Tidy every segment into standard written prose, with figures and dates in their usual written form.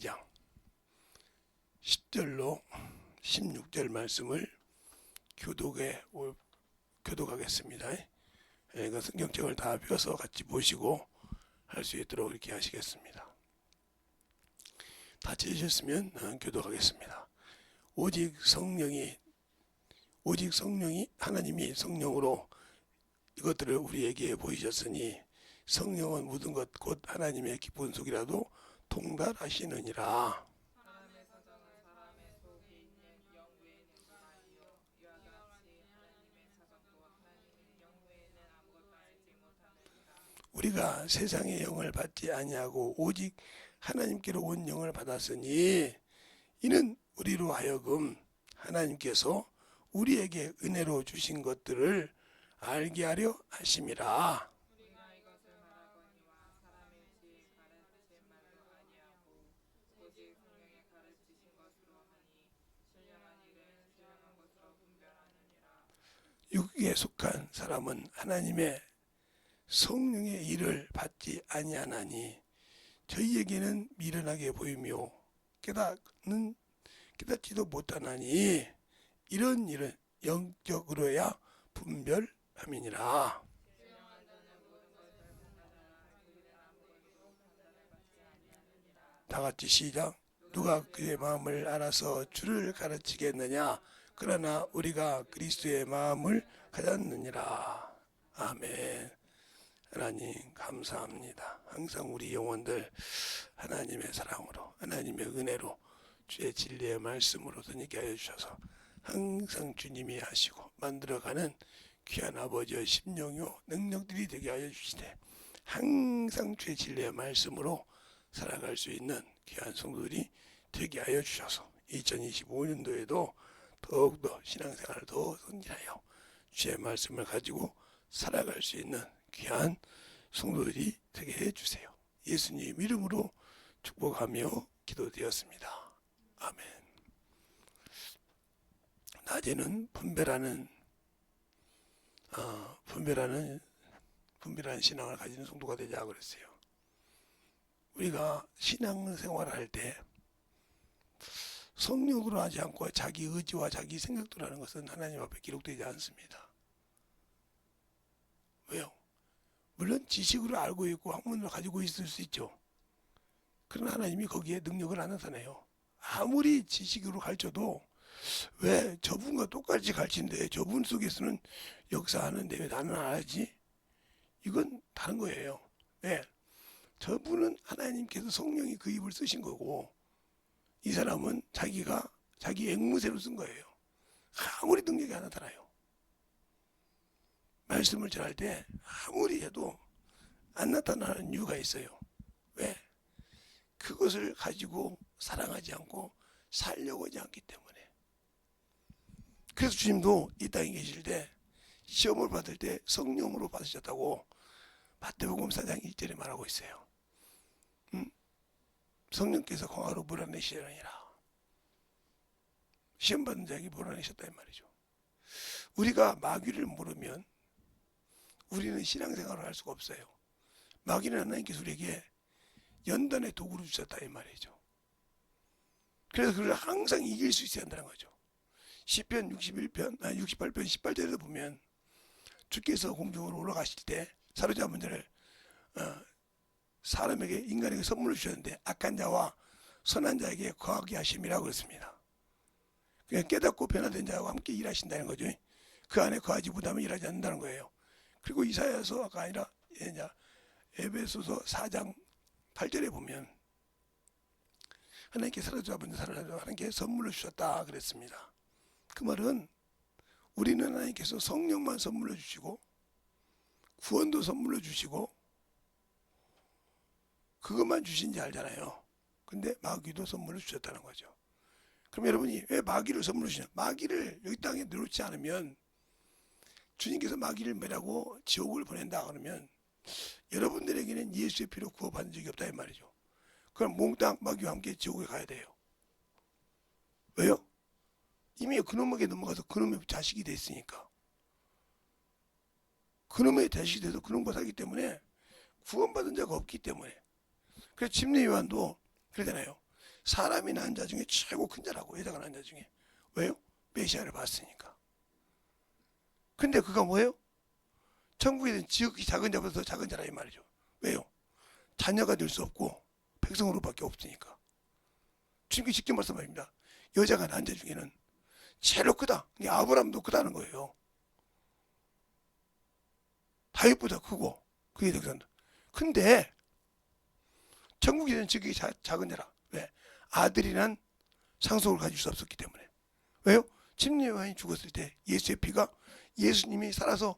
12장 10절로 16절 말씀을 교독하겠습니다. 그 성경책을 다 펴서 같이 보시고 할 수 있도록 이렇게 하시겠습니다. 다 찾으셨으면 교독하겠습니다. 오직 성령이 하나님이 성령으로 이것들을 우리에게 보이셨으니 성령은 모든 것 곧 하나님의 기쁜 속이라도 통달하시느니라. 우리가 세상의 영을 받지 아니하고 오직 하나님께로 온 영을 받았으니 이는 우리로 하여금 하나님께서 우리에게 은혜로 주신 것들을 알게 하려 하심이라. 육에 속한 사람은 하나님의 성령의 일을 받지 아니하나니 저희에게는 미련하게 보이며 깨닫지도 못하나니 이런 일은 영적으로야 분별함이니라. 다 같이 시작. 누가 그의 마음을 알아서 주를 가르치겠느냐? 그러나 우리가 그리스도의 마음을 가졌느니라. 아멘. 하나님 감사합니다. 항상 우리 영혼들 하나님의 사랑으로 하나님의 은혜로 주의 진리의 말씀으로 드니게 하여 주셔서 항상 주님이 하시고 만들어가는 귀한 아버지의 심령요 능력들이 되게 하여 주시되 항상 주의 진리의 말씀으로 살아갈 수 있는 귀한 성도들이 되게 하여 주셔서 2025년도에도 더욱더 신앙생활을 더 성진하여 주의 말씀을 가지고 살아갈 수 있는 귀한 성도들이 되게 해주세요. 예수님 이름으로 축복하며 기도드렸습니다. 아멘. 낮에는 분별하는 신앙을 가지는 성도가 되자 그랬어요. 우리가 신앙생활을 할 때 성령으로 하지 않고 자기 의지와 자기 생각대로 하는 것은 하나님 앞에 기록되지 않습니다. 왜요? 물론 지식으로 알고 있고 학문을 가지고 있을 수 있죠. 그러나 하나님이 거기에 능력을 안 나타내요. 아무리 지식으로 가르쳐도 왜 저분과 똑같이 가르치는데 저분 속에서는 역사하는데 왜 나는 안 하지? 이건 다른 거예요. 왜? 저분은 하나님께서 성령이 그 입을 쓰신 거고 이 사람은 자기 앵무새로 쓴 거예요. 아무리 능력이 안 나타나요. 말씀을 전할 때 아무리 해도 안 나타나는 이유가 있어요. 왜? 그것을 가지고 사랑하지 않고 살려고 하지 않기 때문에. 그래서 주님도 이 땅에 계실 때 시험을 받을 때 성령으로 받으셨다고 마태복음 4장 1절에 말하고 있어요. 성령께서 광야로 몰아내시려니라. 시험 받는 자에게 몰아내셨다 이 말이죠. 우리가 마귀를 모르면 우리는 신앙생활을 할 수가 없어요. 마귀는 하나님께서 우리에게 연단의 도구를 주셨다 이 말이죠. 그래서 그걸 항상 이길 수 있어야 한다는 거죠. 시편 68편 18절에도 보면 주께서 공중으로 올라가실 때 사로잡은 자를 사람에게 인간에게 선물을 주셨는데 악한 자와 선한 자에게 거하게 하심이라고 그랬습니다. 그냥 깨닫고 변화된 자와 함께 일하신다는 거죠. 그 안에 거하지 못하면 일하지 않는다는 거예요. 그리고 이사야서가 아니라 에베소서 4장 8절에 보면 하나님께 사로잡은 자를 하나님께 선물로 주셨다 그랬습니다. 그 말은 우리는 하나님께서 성령만 선물로 주시고 구원도 선물로 주시고 그것만 주신지 알잖아요. 근데 마귀도 선물로 주셨다는 거죠. 그럼 여러분이 왜 마귀를 선물로 주냐? 마귀를 여기 땅에 내놓지 않으면 주님께서 마귀를 매라고 지옥을 보낸다 그러면 여러분들에게는 예수의 피로 구원받은 적이 없다 이 말이죠. 그럼 몽땅 마귀와 함께 지옥에 가야 돼요. 왜요? 이미 그놈에게 넘어가서 그놈의 자식이 됐으니까. 그놈의 자식이 돼서 그놈과 살기 때문에 구원받은 자가 없기 때문에. 그래서 침례 요한도 그러잖아요. 사람이 낳은 자 중에 최고 큰 자라고. 여자가 낳은 자 중에. 왜요? 메시아를 봤으니까. 근데 그가 뭐예요? 천국에는 지극히 작은 자보다 더 작은 자라 이 말이죠. 왜요? 자녀가 될 수 없고 백성으로밖에 없으니까. 주님께 직접 말씀하십니다. 여자가 낳은 자 중에는 제일 크다. 아브라함도 크다는 거예요. 다윗보다 크고 그게 더 크다. 근데 천국에는 지극히 작은 자라. 왜? 아들이란 상속을 가질 수 없었기 때문에. 왜요? 침례요한이 죽었을 때 예수의 피가 예수님이 살아서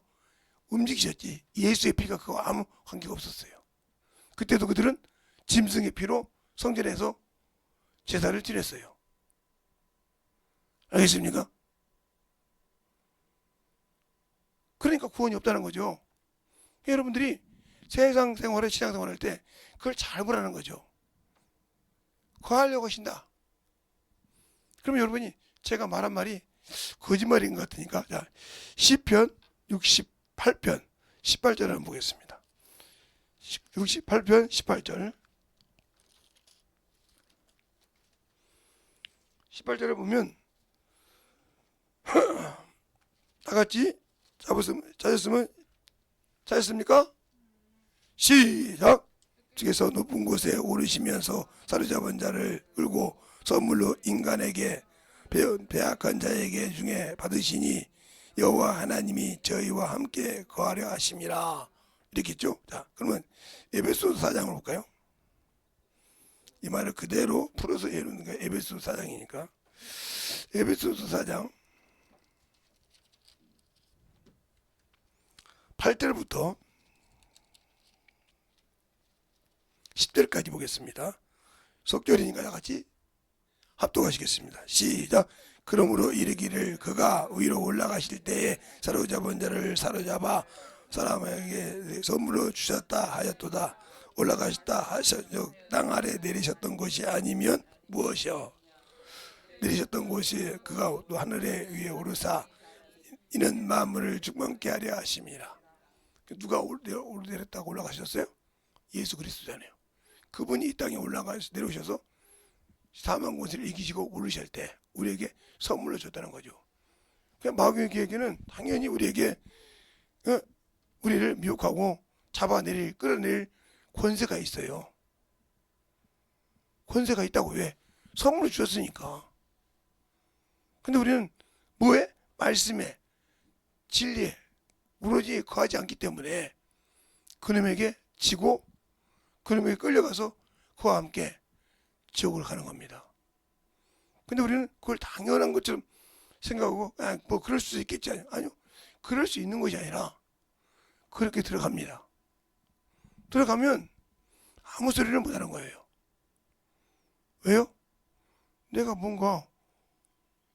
움직이셨지 예수의 피가 그거 아무 관계가 없었어요. 그때도 그들은 짐승의 피로 성전에서 제사를 드렸어요. 알겠습니까? 그러니까 구원이 없다는 거죠. 여러분들이 세상 생활에 신앙 생활할 때 그걸 잘 보라는 거죠. 거하려고 하신다. 그러면 여러분이 제가 말한 말이 거짓말인 것 같으니까 자, 시편 68편 18절 한번 보겠습니다. 68편 18절 18절에 보면 다같이 찾았습니까? 시작! 주께서 높은 곳에 오르시면서 사로잡은 자를 끌고 선물로 인간에게 배악한 자에게 중에 받으시니 여호와 하나님이 저희와 함께 거하려 하심이라. 이렇게 했죠. 자, 그러면 에베소서 4장을 볼까요? 이 말을 그대로 풀어서 해놓는 거예요. 에베소서 4장이니까. 에베소서 4장 8절부터 10절까지 보겠습니다. 속절이니까 다같이 합독하시겠습니다. 시작! 그러므로 이르기를 그가 위로 올라가실 때에 사로잡은 자를 사로잡아 사람에게 선물로 주셨다 하였도다. 올라가셨다 하셨즉 땅 아래 내리셨던 곳이 아니면 무엇이요? 내리셨던 곳이 그가 또 하늘에 위에 오르사 이는 만물을 충만케 하려 하심이라. 누가 내렸다고 올라가셨어요? 예수 그리스도잖아요. 그분이 이 땅에 내려오셔서 사망 권세를 이기시고 오르실 때 우리에게 선물로 줬다는 거죠. 마귀에게는 당연히 우리에게 우리를 미혹하고 잡아내릴 끌어내릴 권세가 있어요. 권세가 있다고. 왜? 선물로 주셨으니까. 근데 우리는 뭐에? 말씀에 진리에 무너지 거하지 않기 때문에 그놈에게 지고 그놈에게 끌려가서 그와 함께 지옥을 가는 겁니다. 근데 우리는 그걸 당연한 것처럼 생각하고 뭐 그럴 수 있겠지. 아니요. 그럴 수 있는 것이 아니라 그렇게 들어갑니다. 들어가면 아무 소리를 못하는 거예요. 왜요? 내가 뭔가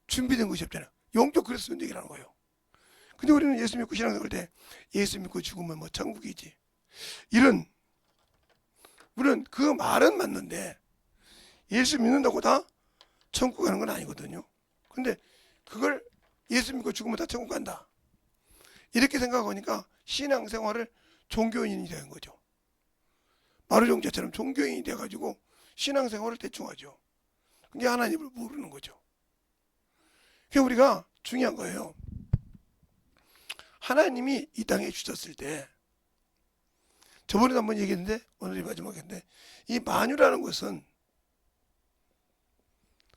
준비된 것이 없잖아요. 영적 그리스도 얘기라는 거예요. 근데 우리는 예수 믿고 신앙생활 때 예수 믿고 죽으면 뭐 천국이지. 물론 그 말은 맞는데 예수 믿는다고 다 천국 가는 건 아니거든요. 근데 그걸 예수 믿고 죽으면 다 천국 간다. 이렇게 생각하니까 신앙생활을 종교인이 된 거죠. 마루종자처럼 종교인이 돼가지고 신앙생활을 대충 하죠. 그게 하나님을 모르는 거죠. 그게 우리가 중요한 거예요. 하나님이 이 땅에 주셨을 때 저번에도 한번 얘기했는데 오늘이 마지막인데 이 만유라는 것은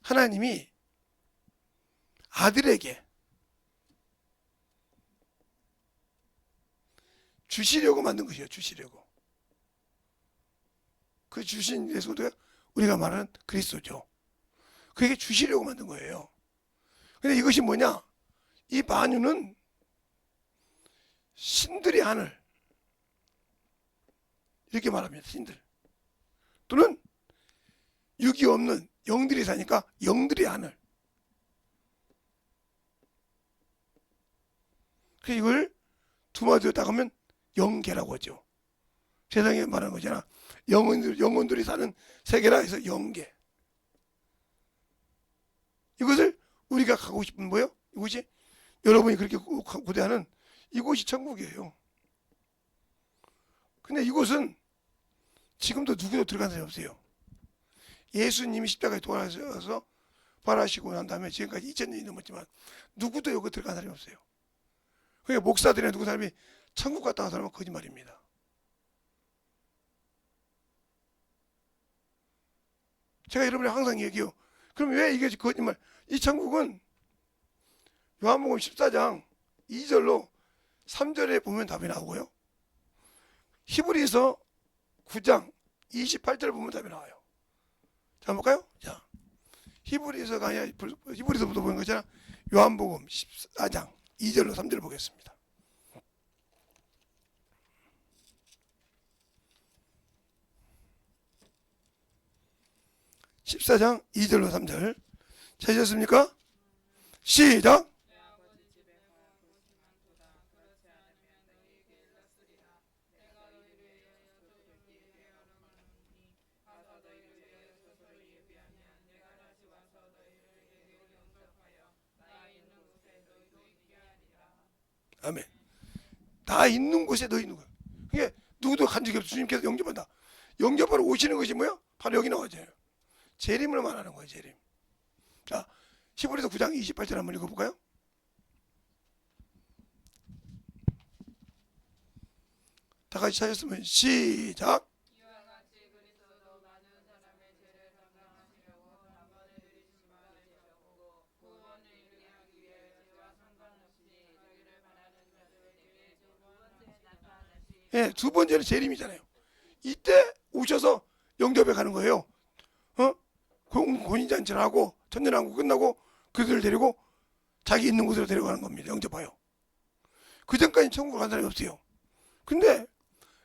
하나님이 아들에게 주시려고 만든 것이에요. 주시려고. 그 주신 예수도 우리가 말하는 그리스도죠. 그에게 주시려고 만든 거예요. 근데 이것이 뭐냐? 이 만유는 신들의 하늘 이렇게 말합니다. 신들 또는 육이 없는 영들이 사니까 영들의 하늘. 이걸 두 마디로 딱 하면 영계라고 하죠. 세상에 말하는 거잖아. 영혼들이 사는 세계라 해서 영계. 이것을 우리가 가고 싶은 뭐예요? 이것이 여러분이 그렇게 고대하는 이곳이 천국이에요. 근데 이곳은 지금도 누구도 들어간 사람이 없어요. 예수님이 십자가에 돌아가셔서 부활하시고 난 다음에 지금까지 2000년이 넘었지만 누구도 여기 들어간 사람이 없어요. 그러니까 목사들이나 누구 사람이 천국 갔다 간 사람은 거짓말입니다. 제가 여러분이 항상 얘기해요. 그럼 왜 이게 거짓말? 이 천국은 요한복음 14장 2절로 3절에 보면 답이 나오고요. 히브리서 9장 28절 보면 답이 나와요. 자, 한번 볼까요? 자, 히브리서가 아니라 히브리서부터 보는 거잖아. 요한복음 14장 2절로 3절 보겠습니다. (14장) 2절로 3절 찾으셨습니까? 시작! 아멘. 다 있는 곳에 너희 있는 거야. 그게 누구도 간 적이 없어. 주님께서 영접한다. 영접하러 오시는 것이 뭐야? 바로 여기 나와져요. 재림을 말하는 거예요. 재림. 자, 히브리서 9장 28절 한번 읽어볼까요? 다 같이 찾았으면 시작. 예, 두 번째는 재림이잖아요. 이때 오셔서 영접에 가는 거예요. 공인잔치를 하고 천년왕국 끝나고 그들을 데리고 자기 있는 곳으로 데려가는 겁니다. 영접하여. 그 전까지 천국 간 사람이 없어요. 근데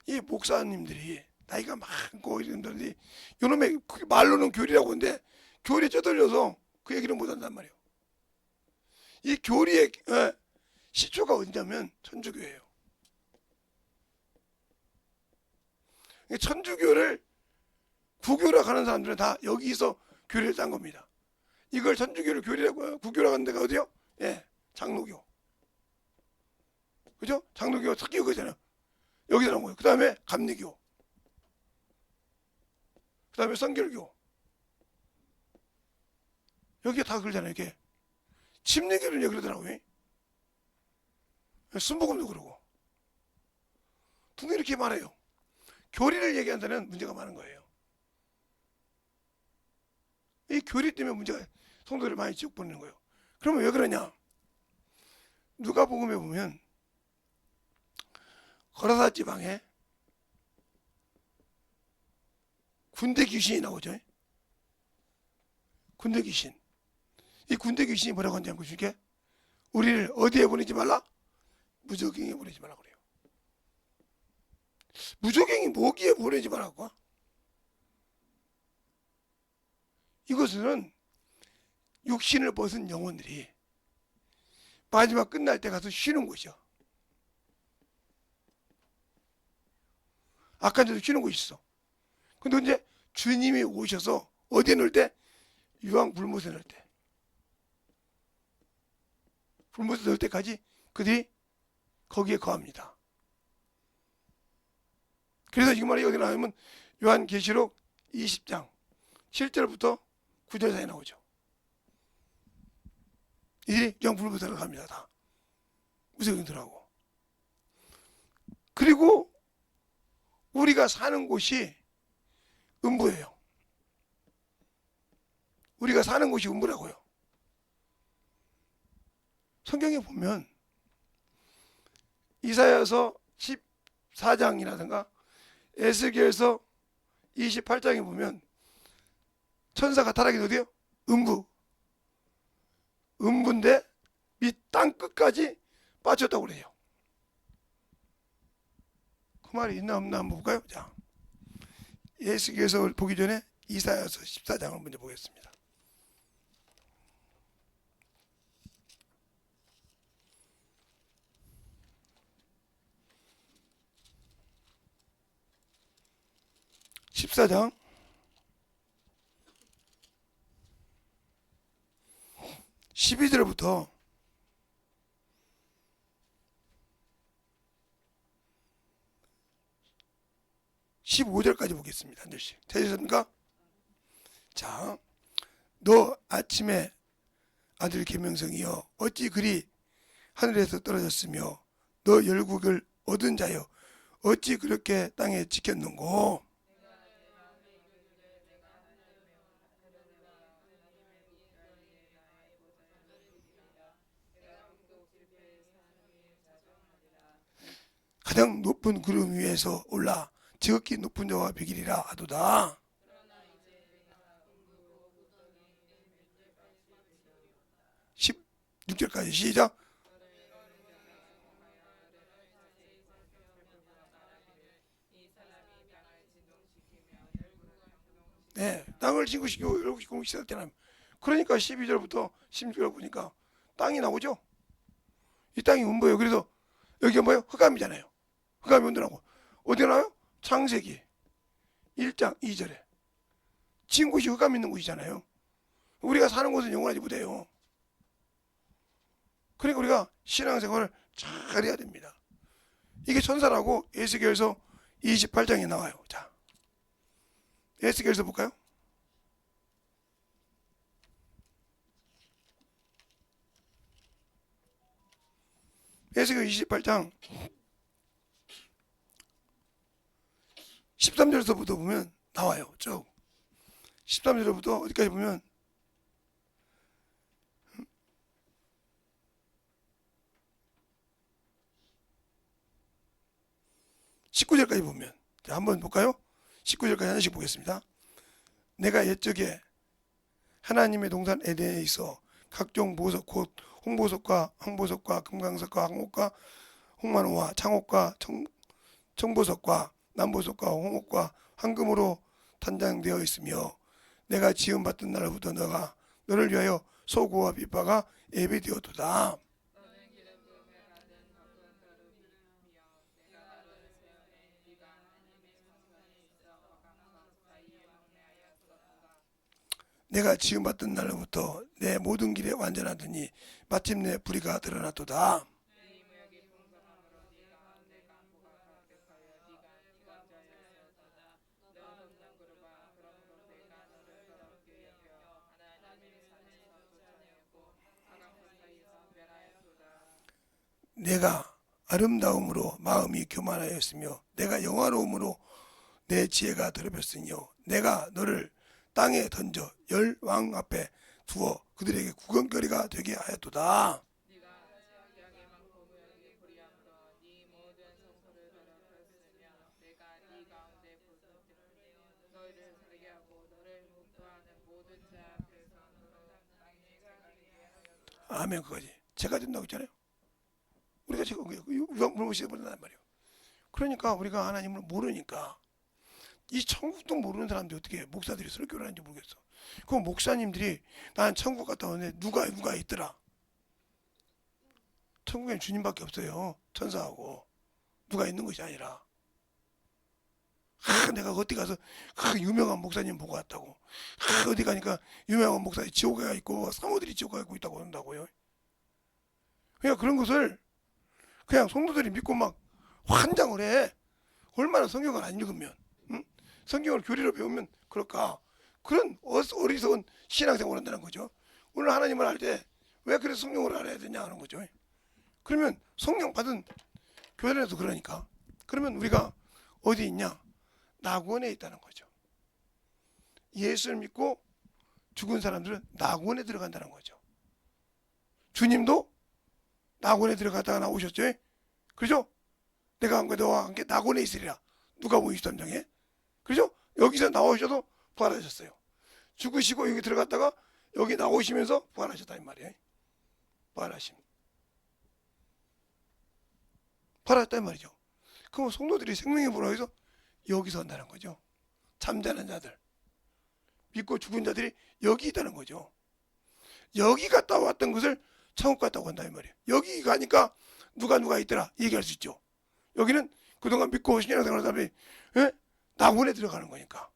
이 목사님들이 나이가 많고 이런 분들이 요놈의 말로는 교리라고 하는데 교리에 쩌들려서 그 얘기를 못한단 말이에요. 이 교리의 시초가 어디냐면 천주교예요. 천주교를 구교라고 하는 사람들은 다 여기서 교리를 딴 겁니다. 이걸 천주교를 교리라고 구교라고 하는 데가 어디요? 예, 장로교. 그죠? 장로교가 특히 그거잖아요. 여기서 나온 거예요. 그 다음에 감리교. 그 다음에 성결교. 여기가 다 그러잖아요. 이게 침례교는 그러더라고요. 순복음도 그러고. 등등 이렇게 말해요. 교리를 얘기한다는 문제가 많은 거예요. 이 교리 때문에 문제가 성도들을 많이 쭉 보내는 거예요. 그러면 왜 그러냐? 누가복음에 보면 거라사 지방에 군대 귀신이 나오죠. 군대 귀신. 이 군대 귀신이 뭐라고 하냐면 그중에 우리를 어디에 보내지 말라? 무저갱에 보내지 말라 그래요. 무저갱이 뭐기에 보내지 말라고? 이것은 육신을 벗은 영혼들이 마지막 끝날 때 가서 쉬는 곳이야. 악한 데도 쉬는 곳이 있어. 근데 이제 주님이 오셔서 어디에 넣을 때? 유황 불못에 넣을 때. 불못에 넣을 때까지 그들이 거기에 거합니다. 그래서 이 말이 어디 나오면 요한계시록 20장 7절부터 9절 사이에 나오죠. 이들이 유황 불못에 들어갑니다. 다. 무속인들하고. 그리고 우리가 사는 곳이 음부예요. 우리가 사는 곳이 음부라고요. 성경에 보면 이사야서 14장이라든가 에스겔서 28장에 보면 천사가 타락이 어디요? 음부. 음부인데 밑 땅 끝까지 빠졌다고 그래요. 그 말이 있나 없나 한번 볼까요? 자, 에스겔서 보기 전에 이사야서 14장을 먼저 보겠습니다. (14장) 12절부터 15절까지 보겠습니다. 한 절씩. 되셨습니까? 자, 너 아침에 아들 계명성이여 어찌 그리 하늘에서 떨어졌으며 너 열국을 얻은 자여 어찌 그렇게 땅에 지켰는고. 가장 높은 구름 위에서 올라 지극히 높은 자와 비기리라 하도다. 16절까지 시작. 네, 땅을 진구시키고 이렇게 공시했잖아요. 그러니까 12절부터 16절 보니까 땅이 나오죠. 이 땅이 음보예요. 그래서 여기가 뭐예요? 흑암이잖아요. 흑암이 온다고. 어디 나와요? 창세기 1장 2절에 진 곳이 흑암 있는 곳이잖아요. 우리가 사는 곳은 영원하지 못해요. 그러니까 우리가 신앙생활을 잘 해야 됩니다. 이게 천사라고 에스겔서 28장에 나와요. 자, 에스겔서 볼까요? 에스겔 28장 13절서부터 보면 나와요. 쭉 13절부터 어디까지 보면 19절까지 보면, 자, 한번 볼까요? 19절까지 하나씩 보겠습니다. 내가 옛적에 하나님의 동산 에덴에 있어 각종 보석 곧 홍보석과 황보석과 금강석과 항옥과 홍만호와 창옥과 청보석과 남보석과 홍옥과 황금으로 단장되어 있으며 내가 지음받던 날부터 너를 위하여 소고와 빗바가 예배되었도다. 내가 지음받던 날로부터 내 모든 길에 완전하더니 마침내 불의가 드러났도다. 내가 아름다움으로 마음이 교만하였으며 내가 영화로움으로 내 지혜가 더럽혔으며 내가 너를 땅에 던져 열 왕 앞에 두어 그들에게 구경거리가 되게 하였도다. 아멘. 그거지. 제가 된다고 했잖아요. 우리가 지금 유황불을 씌워버린단 말이에요. 그러니까 우리가 하나님을 모르니까 이 천국도 모르는 사람들이 어떻게 목사들이 설교를 하는지 모르겠어. 그 목사님들이 난 천국 갔다 오는데 누가 있더라. 천국엔 주님밖에 없어요. 천사하고 누가 있는 것이 아니라. 내가 어디 가서 유명한 목사님 보고 왔다고. 어디 가니까 유명한 목사님 지옥에 가 있고 사모들이 지옥에 가 있다고 한다고요. 그러니까 그런 것을 그냥 성도들이 믿고 막 환장을 해. 얼마나 성경을 안 읽으면, 응? 성경을 교리로 배우면 그럴까? 그런 어리석은 신앙생활을 한다는 거죠. 오늘 하나님을 알 때 왜 그래서 성경을 알아야 되냐 하는 거죠. 그러면 성령 받은 교회에서 그러니까. 그러면 우리가 어디 있냐? 낙원에 있다는 거죠. 예수를 믿고 죽은 사람들은 낙원에 들어간다는 거죠. 주님도 낙원에 들어갔다가 나오셨죠. 그렇죠? 내가 너와 함께 낙원에 있으리라. 누가복음 23장에. 그렇죠? 여기서 나오셔도 부활하셨어요. 죽으시고 여기 들어갔다가 여기 나오시면서 부활하셨다 이 말이에요. 부활하심. 부활했다 이 말이죠. 그럼 성도들이 생명의 부활해서 여기서 한다는 거죠. 잠자는 자들, 믿고 죽은 자들이 여기 있다는 거죠. 여기 갔다 왔던 것을 천국 갔다고 한다 이 말이에요. 여기 가니까 누가 있더라 얘기할 수 있죠. 여기는 그동안 믿고 신앙생활 하는 사람이 낙원에 들어가는 거니까.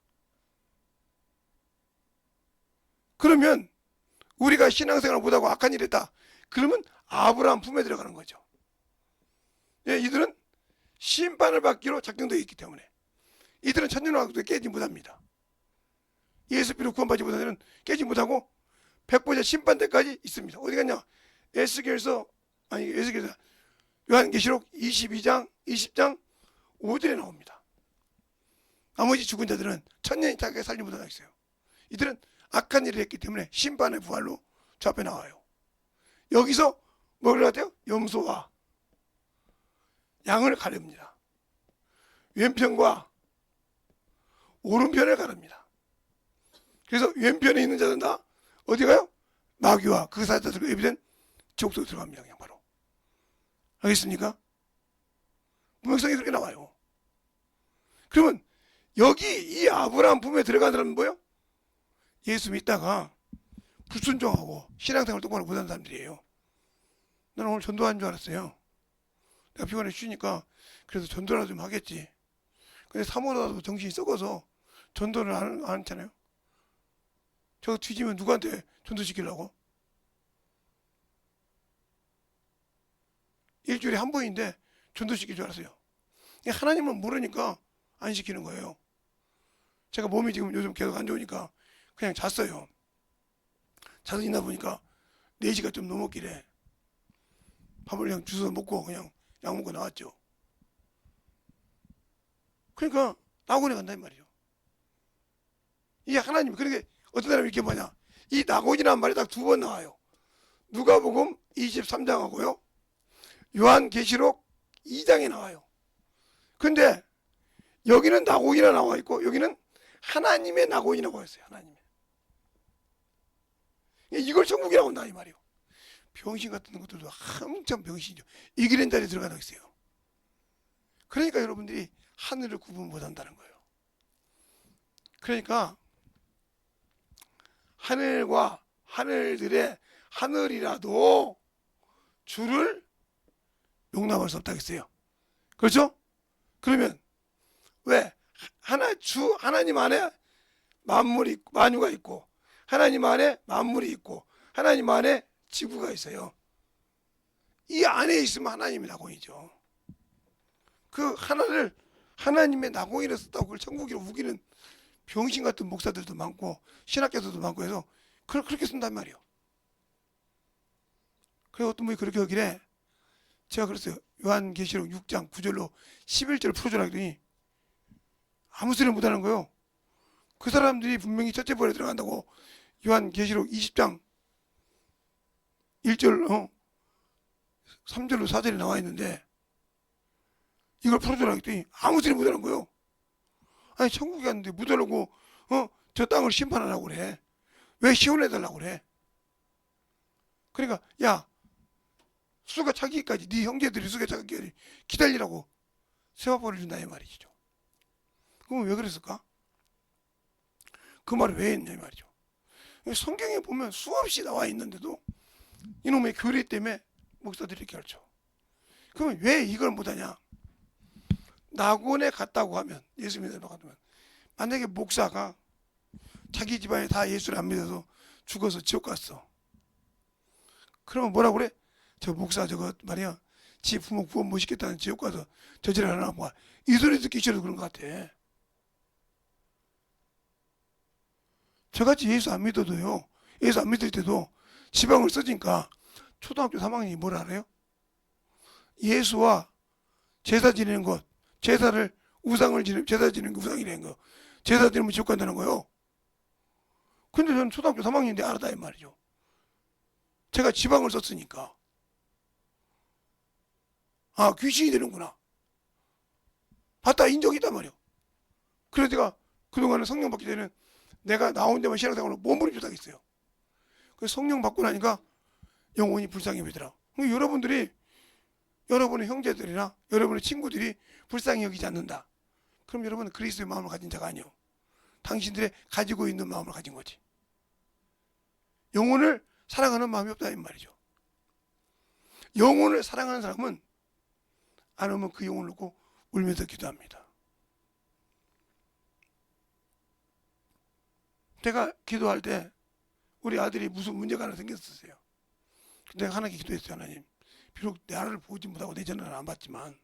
그러면 우리가 신앙생활 못하고 악한 일 했다. 그러면 아브라함 품에 들어가는 거죠. 이들은 심판을 받기로 작정되어 있기 때문에 이들은 천년왕국도 깨지 못합니다. 예수 비로 구원받지 못한 자는 깨지 못하고 백보자 심판대까지 있습니다. 어디 갔냐? 에스겔서 요한계시록 22장 20장 5절에 나옵니다. 나머지 죽은 자들은 천년이 타게 살지 못하다 했어요. 이들은 악한 일을 했기 때문에 심판의 부활로 저 앞에 나와요. 여기서 뭘 같아요? 염소와 양을 가릅니다. 왼편과 오른편을 가릅니다. 그래서 왼편에 있는 자들은 다 어디 가요? 마귀와 그 사자들과 예비된 지옥속에 들어갑니다. 그냥 바로. 알겠습니까? 문맥성이 그렇게 나와요. 그러면 여기 이 아브라함 품에 들어간 사람은 뭐예요? 예수 믿다가 불순종하고 신앙생활 똑바로 못하는 사람들이에요. 나는 오늘 전도한 줄 알았어요. 내가 피곤해 쉬니까 그래서 전도라도 좀 하겠지. 근데 사모라도 정신이 썩어서 전도를 안 했잖아요. 저 뒤지면 누구한테 전도시키려고? 일주일에 한 번인데 전도시킬 줄 알았어요. 하나님을 모르니까 안 시키는 거예요. 제가 몸이 지금 요즘 계속 안 좋으니까 그냥 잤어요. 자서 있나 보니까 4시가 좀 넘었길래 밥을 그냥 주워 먹고 그냥 약 먹고 나왔죠. 그러니까 낙원에 간단 말이죠. 이게 하나님, 그러니까 어떤 사람이 이렇게 뭐냐, 이 낙원이라는 말이 딱 2번 나와요. 누가복음 23장하고요 요한계시록 2장에 나와요. 근데 여기는 낙원이라 나와 있고 여기는 하나님의 낙원이라고 했어요. 하나님의. 이걸 천국이라고 한다 이 말이에요. 병신 같은 것들도 한참 병신이죠. 이기는 자리에 들어가다 있어요. 그러니까 여러분들이 하늘을 구분 못한다는 거예요. 그러니까 하늘과 하늘들의 하늘이라도 주를 용납할 수 없다고 했어요. 그렇죠? 그러면 왜 하나님 안에 만물이 있고, 만유가 있고, 하나님 안에 만물이 있고, 하나님 안에 지구가 있어요. 이 안에 있으면 하나님의 낙원이죠. 그 하나를 하나님의 낙원이라 썼다고 그걸 천국이라고 우기는 병신 같은 목사들도 많고 신학교들도 많고 해서 그렇게 쓴단 말이에요. 그래서 어떤 분이 그렇게 하길래 제가 그랬어요. 요한계시록 6장 9절로 11절을 풀어주라 했더니 아무 소리를 못하는 거예요. 그 사람들이 분명히 첫째 벌에 들어간다고 요한계시록 20장 1절 3절로 4절에 나와 있는데 이걸 풀어주라 했더니 아무 소리 못하는 거예요. 아니 천국에 갔는데 못 하려고 저 땅을 심판하려고 그래. 왜 시원해달라고 그래. 그러니까 야 수가 차기까지 네 형제들이 수가 차기까지 기다리라고 세마포를 준다 이 말이죠. 그럼 왜 그랬을까? 그 말을 왜 했냐 이 말이죠. 성경에 보면 수없이 나와 있는데도 이놈의 교리 때문에 목사들이 이렇게 가르쳐. 그러면 왜 이걸 못하냐? 낙원에 갔다고 하면 예수 믿는다고 하면 만약에 목사가 자기 집안에 다 예수를 안 믿어서 죽어서 지옥 갔어. 그러면 뭐라고 그래? 저 목사 저거 말이야 지 부모 구원 못 시켰다는 지옥 가서 저지를 하나 뭐 이 소리 듣기 싫어서 그런 것 같아. 저같이 예수 안 믿어도요. 예수 안 믿을 때도 지방을 써지니까 초등학교 3학년이 뭘 알아요? 예수와 제사 지내는 것, 제사를 우상을 지내는 제사 지내는 거 우상이라는 거, 제사 지내면 지옥 간다는 거요. 근데 저는 초등학교 3학년인데 알았다 이 말이죠. 제가 지방을 썼으니까 아 귀신이 되는구나. 봤다 인정이 있단 말이요. 그래서 제가 그동안은 성령 받기 전에는 내가 나 혼자만 신앙생활로 몸부림쳐 당했어요. 그래서 성령 받고 나니까 영혼이 불쌍해 보이더라. 여러분들이 여러분의 형제들이나 여러분의 친구들이 불쌍히 여기지 않는다. 그럼 여러분은 그리스도의 마음을 가진 자가 아니요. 당신들의 가지고 있는 마음을 가진 거지. 영혼을 사랑하는 마음이 없다 이 말이죠. 영혼을 사랑하는 사람은 안 오면 그 영혼을 놓고 울면서 기도합니다. 제가 기도할 때 우리 아들이 무슨 문제가 하나 생겼었어요. 내가 하나님께 기도했어요. 하나님 비록 내 아들을 보지 못하고 내 전화를 안 받지만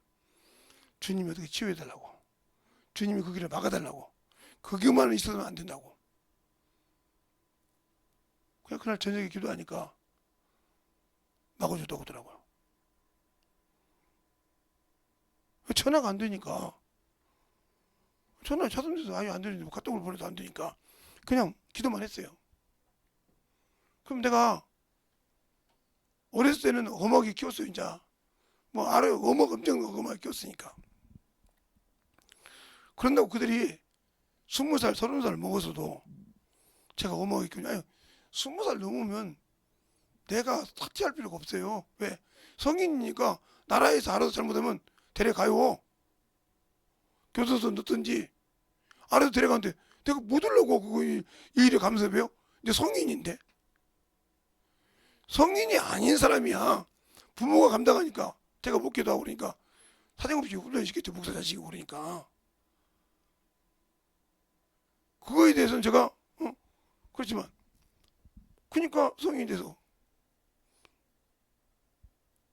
주님이 어떻게 치유해달라고, 주님이 그 길을 막아달라고, 그것만 있어서는 안 된다고. 그날 저녁에 기도하니까 막아줬다고 하더라고요. 전화가 안 되니까, 전화 찾았는데도 아예 안 되는데 카톡을 보내도 안 되니까 그냥 기도만 했어요. 그럼 내가 어렸을 때는 어머니 키웠어요. 이제 뭐 알아요. 어머니 엄청 어머니 키웠으니까. 그런다고 그들이 20살, 30살 먹어서도 제가 어머니 키우냐? 아니, 20살 넘으면 내가 삭제할 필요가 없어요. 왜? 성인이니까 나라에서 알아서 잘못하면 데려가요. 교도소 넣든지 알아서 데려가는데 내가 못 하려고 그거 이 일에 감사해요? 이제 성인인데. 성인이 아닌 사람이야. 부모가 감당하니까 제가 못 기도하고 그러니까 사정없이 훈련시켰죠. 목사 자식이고 그러니까. 그거에 대해서는 제가 그렇지만 그러니까 성인이 돼서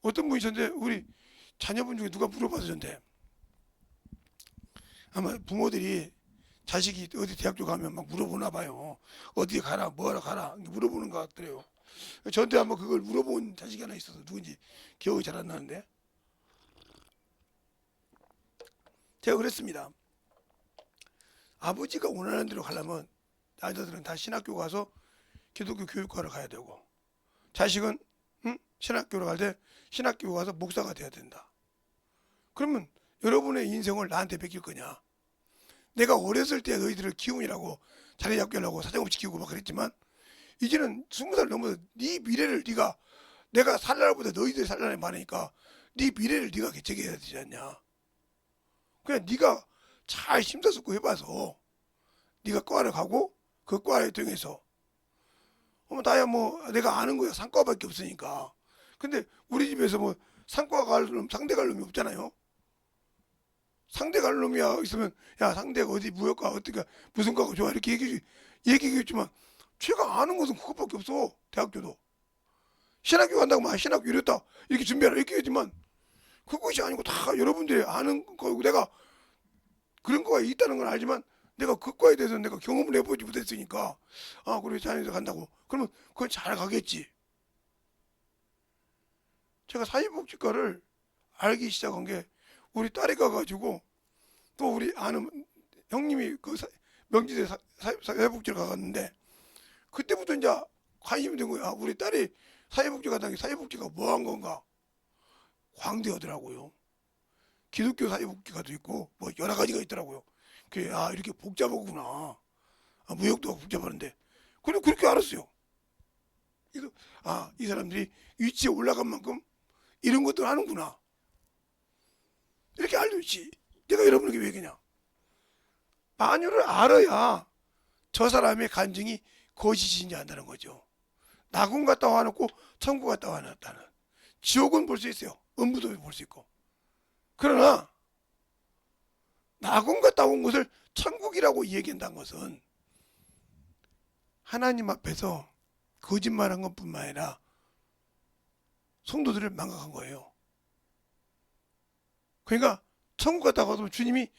어떤 분이 저한테 우리 자녀분 중에 누가 물어봐서 저한테 아마 부모들이 자식이 어디 대학교 가면 막 물어보나 봐요. 어디 가라 뭐하러 가라 물어보는 것 같더래요. 저한테 한번 그걸 물어본 자식이 하나 있어서 누군지 기억이 잘 안 나는데 제가 그랬습니다. 아버지가 원하는 대로 가려면 아이들은 다 신학교 가서 기독교 교육과를 가야 되고 자식은 신학교로 갈 때 신학교 가서 목사가 돼야 된다. 그러면 여러분의 인생을 나한테 맡길 거냐? 내가 어렸을 때 너희들을 키우느라고 자리 잡게 하려고 사정없이 키우고 막 그랬지만 이제는 20살 넘어서 네 미래를 네가 내가 살 날보다 너희들이 살 날이 많으니까 네 미래를 네가 개척해야 되지 않냐? 그냥 네가 잘 심사숙고 해봐서 네가 과를 가고 그 과에 통해서 나야 뭐 내가 아는 거야 상과밖에 없으니까. 근데 우리 집에서 뭐 상과 갈 놈 상대 갈 놈이 없잖아요. 상대 갈 놈이야 있으면 야 상대가 어디 무역과 어떻게 무슨 과가 좋아 이렇게 얘기했지만 제가 아는 것은 그것밖에 없어. 대학교도 신학교 간다고 막 신학교 이랬다 이렇게 준비하라 이렇게 했지만 그것이 아니고 다 여러분들이 아는 거고 내가 그런 거가 있다는 걸 알지만 내가 그 과에 대해서 내가 경험을 해보지 못했으니까 아 그래 자연에서 간다고 그러면 그건 잘 가겠지. 제가 사회복지과를 알기 시작한 게 우리 딸이 가가지고 또 우리 아는 형님이 그 명지대 사회복지를 가갔는데 그때부터 이제 관심이 된 거야. 우리 딸이 사회복지 가다니 사회복지가 뭐 한 건가 광대하더라고요. 기독교 사회복지과도 있고 뭐 여러 가지가 있더라고요. 그게 아 이렇게 복잡하구나. 아, 무역도 복잡한데 그냥 그렇게 알았어요. 그래서 아 이 사람들이 위치에 올라간 만큼 이런 것들 하는구나. 이렇게 알려주지. 내가 여러분에게 왜 그냥 만유를 알아야 저 사람의 간증이 거짓인지 안다는 거죠. 낙원 갔다 와놓고 천국 갔다 와놨다는 지옥은 볼 수 있어요. 음부도 볼 수 있고. 그러나 낙원 갔다 온 것을 천국이라고 얘기한다는 것은 하나님 앞에서 거짓말한 것뿐만 아니라 성도들을 망각한 거예요. 그러니까 천국 갔다 가도 주님이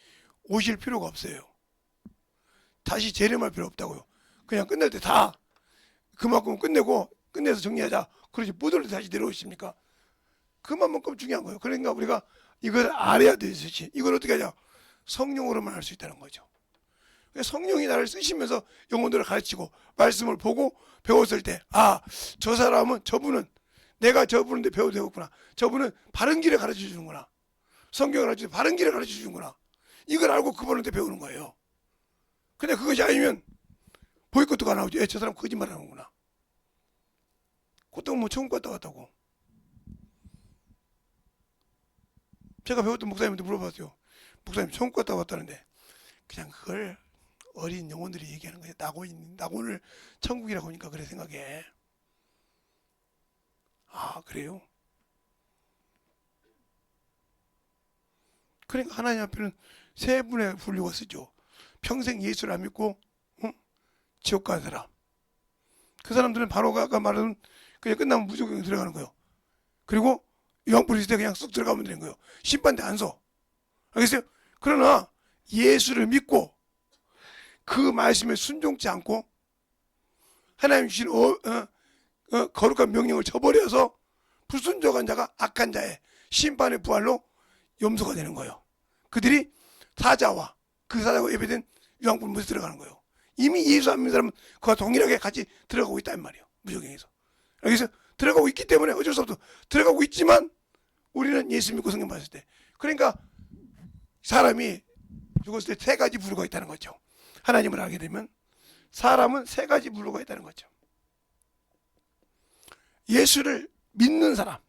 오실 필요가 없어요. 다시 재림할 필요 없다고요. 그냥 끝낼 때 다 그만큼 끝내고 끝내서 정리하자. 그러지 못 올 때 다시 내려오십니까? 그만큼 중요한 거예요. 그러니까 우리가 이걸 알아야 되지. 이걸 어떻게 하냐? 성령으로만 할 수 있다는 거죠. 성령이 나를 쓰시면서 영혼들을 가르치고 말씀을 보고 배웠을 때 아, 저 사람은 저분은 내가 저분한테 배워도 되겠구나. 저분은 바른 길을 가르쳐 주는구나. 성경을 가르쳐 바른 길을 가르쳐 주는구나. 이걸 알고 그분한테 배우는 거예요. 근데 그것이 아니면 보이콧도가 나오죠. 저 사람 거짓말 하는구나. 그것도 뭐 천국 갔다 왔다고. 제가 배웠던 목사님한테 물어봤어요. 목사님 천국 갔다 왔다는데 그냥 그걸 어린 영혼들이 얘기하는 거예요. 낙원을 천국이라고 하니까 그래 생각해. 아 그래요? 그러니까 하나님 앞에는 세 분의 분류가 쓰죠. 평생 예수를 안 믿고 지옥 가는 사람. 그 사람들은 바로 아까 말한 그냥 끝나면 무조건 들어가는 거예요. 그리고 유황불 있을 때 그냥 쑥 들어가면 되는 거예요. 심판대 안 서. 알겠어요? 그러나 예수를 믿고 그 말씀에 순종치 않고 하나님 주신 거룩한 명령을 저버려서 불순종한 자가 악한 자의 심판의 부활로 염소가 되는 거예요. 그들이 사자와 그 사자가 예배된 유황불못에 들어가는 거예요. 이미 예수 안 믿는 사람은 그와 동일하게 같이 들어가고 있단 말이에요. 무적행에서. 그래서 들어가고 있기 때문에 어쩔 수 없어. 들어가고 있지만 우리는 예수 믿고 성령 받았을 때. 그러니까 사람이 죽었을 때 세 가지 부류가 있다는 거죠. 하나님을 알게 되면 사람은 세 가지 부류가 있다는 거죠. 예수를 믿는 사람.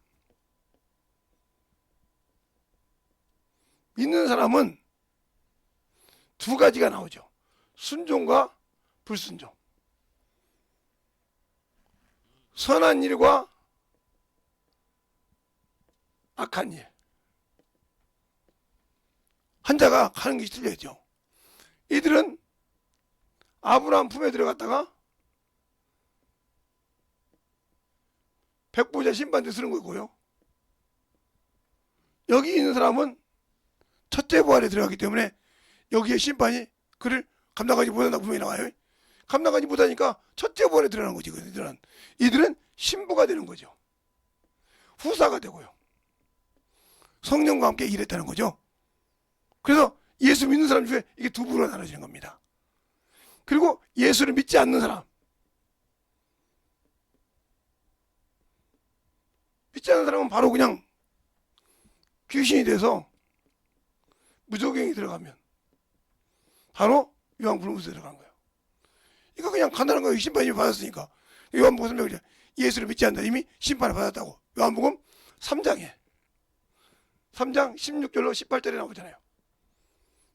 믿는 사람은 두 가지가 나오죠. 순종과 불순종. 선한 일과 악한 일. 한 자가 하는 것이 틀려져. 이들은 아브라함 품에 들어갔다가 백보자 심판대 쓰는 거고요. 여기 있는 사람은 첫째 부활에 들어가기 때문에 여기에 심판이 그를 감당하지 못한다고 분명히 나와요. 감당하지 못하니까 첫째 부활에 들어가는 거지. 이들은 신부가 되는 거죠. 후사가 되고요. 성령과 함께 일했다는 거죠. 그래서 예수 믿는 사람 중에 이게 두 부류로 나눠지는 겁니다. 그리고 예수를 믿지 않는 사람. 믿지 않는 사람은 바로 그냥 귀신이 돼서 무적행이 들어가면 바로 유황불못에 들어간 거예요. 이거 그냥 간단한 거예요. 심판 이미 받았으니까. 요한복음 설명을 예수를 믿지 않는다. 이미 심판을 받았다고. 요한복음 3장 16절로 18절에 나오잖아요.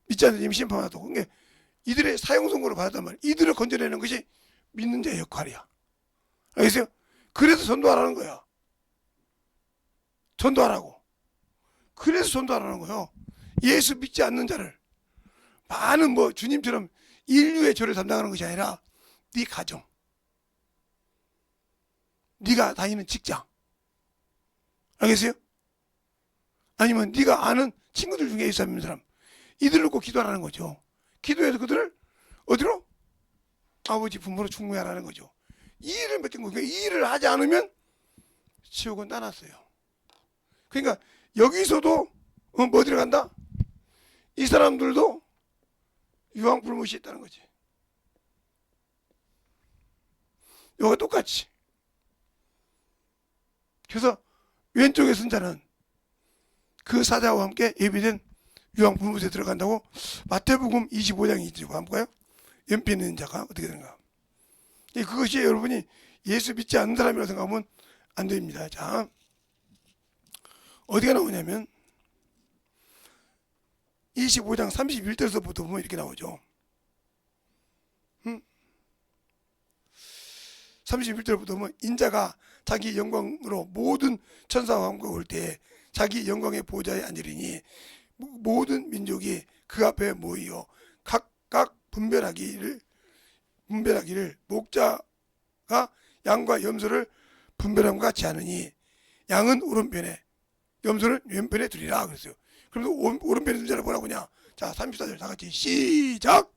믿지 않는다. 이미 심판받았다고. 그러니까 이들의 사형 선고를 받았단 말이에요. 이들을 건져내는 것이 믿는 자의 역할이야. 알겠어요? 그래서 전도하라는 거야. 전도하라고. 그래서 전도하라는 거예요. 예수 믿지 않는 자를 많은 주님처럼 인류의 죄를 담당하는 것이 아니라 네 가정, 네가 다니는 직장, 알겠어요? 아니면 네가 아는 친구들 중에 예수 안 믿는 사람, 이들을 놓고 기도하라는 거죠. 기도해서 그들을 어디로? 아버지 부모로 충무하라는 거죠. 이 일을 맡긴 거예요. 이 일을 하지 않으면 지옥은 따놨어요. 그러니까 여기서도 뭐 들어간다? 이 사람들도 유황불못이 있다는 거지. 이거 똑같이. 그래서 왼쪽에 쓴 자는 그 사자와 함께 예비된 유황불못에 들어간다고 마태복음 25장이 있죠. 한번 볼까요? 연필 있는 자가 어떻게 되는가. 그것이 여러분이 예수 믿지 않는 사람이라고 생각하면 안 됩니다. 자, 어디가 나오냐면 25장 31절에서부터 보면 이렇게 나오죠. 31절부터 보면 인자가 자기 영광으로 모든 천사와 함께 올 때 자기 영광의 보좌에 앉으리니 모든 민족이 그 앞에 모이어 각각 분별하기를 목자가 양과 염소를 분별함과 같이 하느니 양은 오른편에 염소를 왼편에 두리라 그랬어요. 그래서 오른편에 둔 자를 뭐라고 하냐. 자, 34절 다 같이 시작.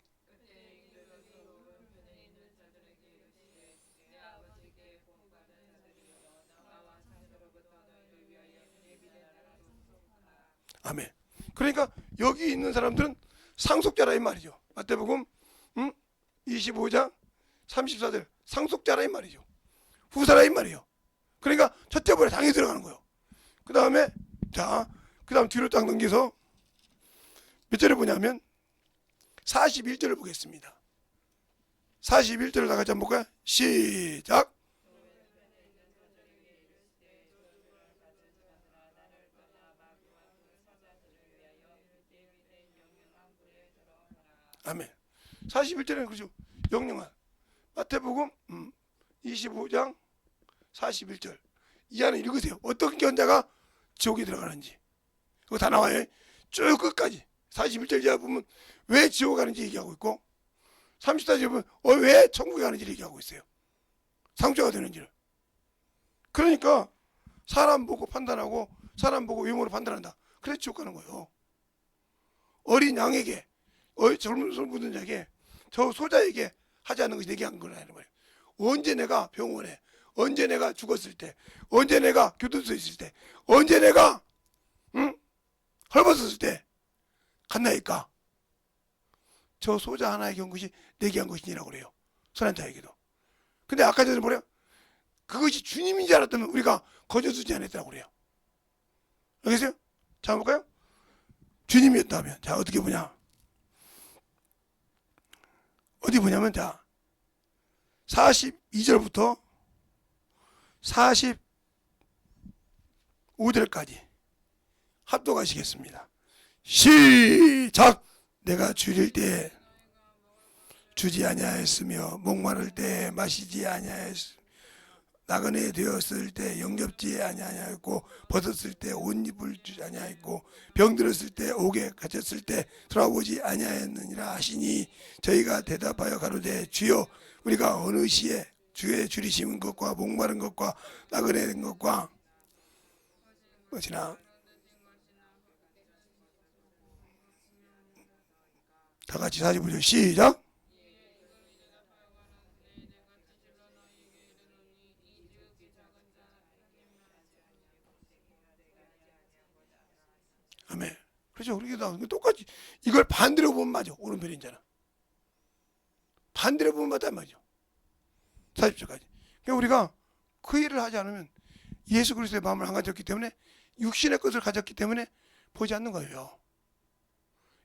아멘. 그러니까 여기 있는 사람들은 상속자라 이 말이죠. 마태복음 25장 34절 상속자라 이 말이죠. 후사라 이 말이에요. 그러니까 첫째 벌에 당연히 들어가는 거예요. 그 다음에 그 다음 뒤로 딱 넘겨서 몇 절을 보냐면 41절을 보겠습니다. 41절을 다 같이 한번 볼까요? 시작. 아멘. 41절에는 그렇죠. 영영한 마태복음 25장 41절 이 안에 읽으세요. 어떤 견자가 지옥에 들어가는지 그거 다 나와요. 쭉 끝까지 41절 이하 보면 왜 지옥 가는지 얘기하고 있고 34절 보면 왜 천국에 가는지 얘기하고 있어요. 상처가 되는지를. 그러니까 사람 보고 판단하고 사람 보고 외모로 판단한다. 그래서 지옥 가는 거예요. 어린 양에게 젊은 손 자에게 저 소자에게 하지 않는 것이 내게 한 거라는 말이에요. 언제 내가 병원에 언제 내가 죽었을 때, 언제 내가 교도소에 있을 때, 언제 내가 헐벗었을 때 갔나이까? 저 소자 하나에 건 것이 내게 한 것이니라고 그래요. 선한 자에게도. 근데 아까 전에 뭐래요? 그것이 주님인 줄 알았다면 우리가 거저주지 않았다고 그래요. 알겠어요? 자, 볼까요? 주님이었다면. 자, 어떻게 보냐? 어디 보냐면, 자, 42절부터 45절까지 합독하시겠습니다. 시작! 내가 줄일 때 주지 아니하였으며 목마를 때 마시지 아니하였으며 나그네 되었을 때 영접지 아니하였고 벗었을 때 옷 입을 주지 아니하였고 병들었을 때 옥에 갇혔을 때 돌아보지 아니하였느니라 하시니 저희가 대답하여 가로되 주여 우리가 어느 시에 주의 줄이심은 것과 목마른 것과 나그네 된 것과 무엇이나 다 같이 45절 시작. 아멘. 그렇죠. 그렇게 똑같이 이걸 반대로 보면 맞아. 오른편인 자는 반대로 보면 맞단 말이죠. 40절까지. 그러니까 우리가 그 일을 하지 않으면 예수 그리스도의 마음을 안 가졌기 때문에 육신의 것을 가졌기 때문에 보지 않는 거예요.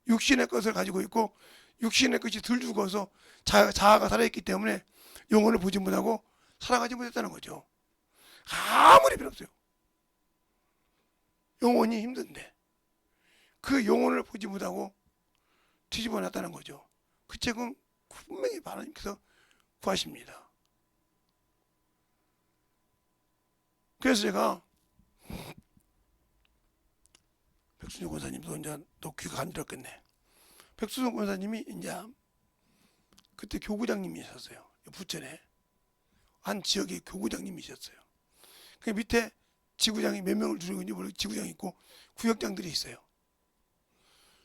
육신의 것을 가지고 있고 육신의 것이 덜 죽어서 자아가 살아있기 때문에 영혼을 보지 못하고 살아가지 못했다는 거죠. 아무리 필요 없어요. 영혼이 힘든데 그 영혼을 보지 못하고 뒤집어 놨다는 거죠. 그 책은 분명히 하나님께서 구하십니다. 그래서 제가 백순영 권사님도 이제 또 귀가 간지럽겠네. 백순영 권사님이 이제 그때 교구장님이셨어요. 부천에 한 지역의 교구장님이셨어요. 그 밑에 지구장이 몇 명을 두는 건지 모르겠고 지구장이 있고 구역장들이 있어요.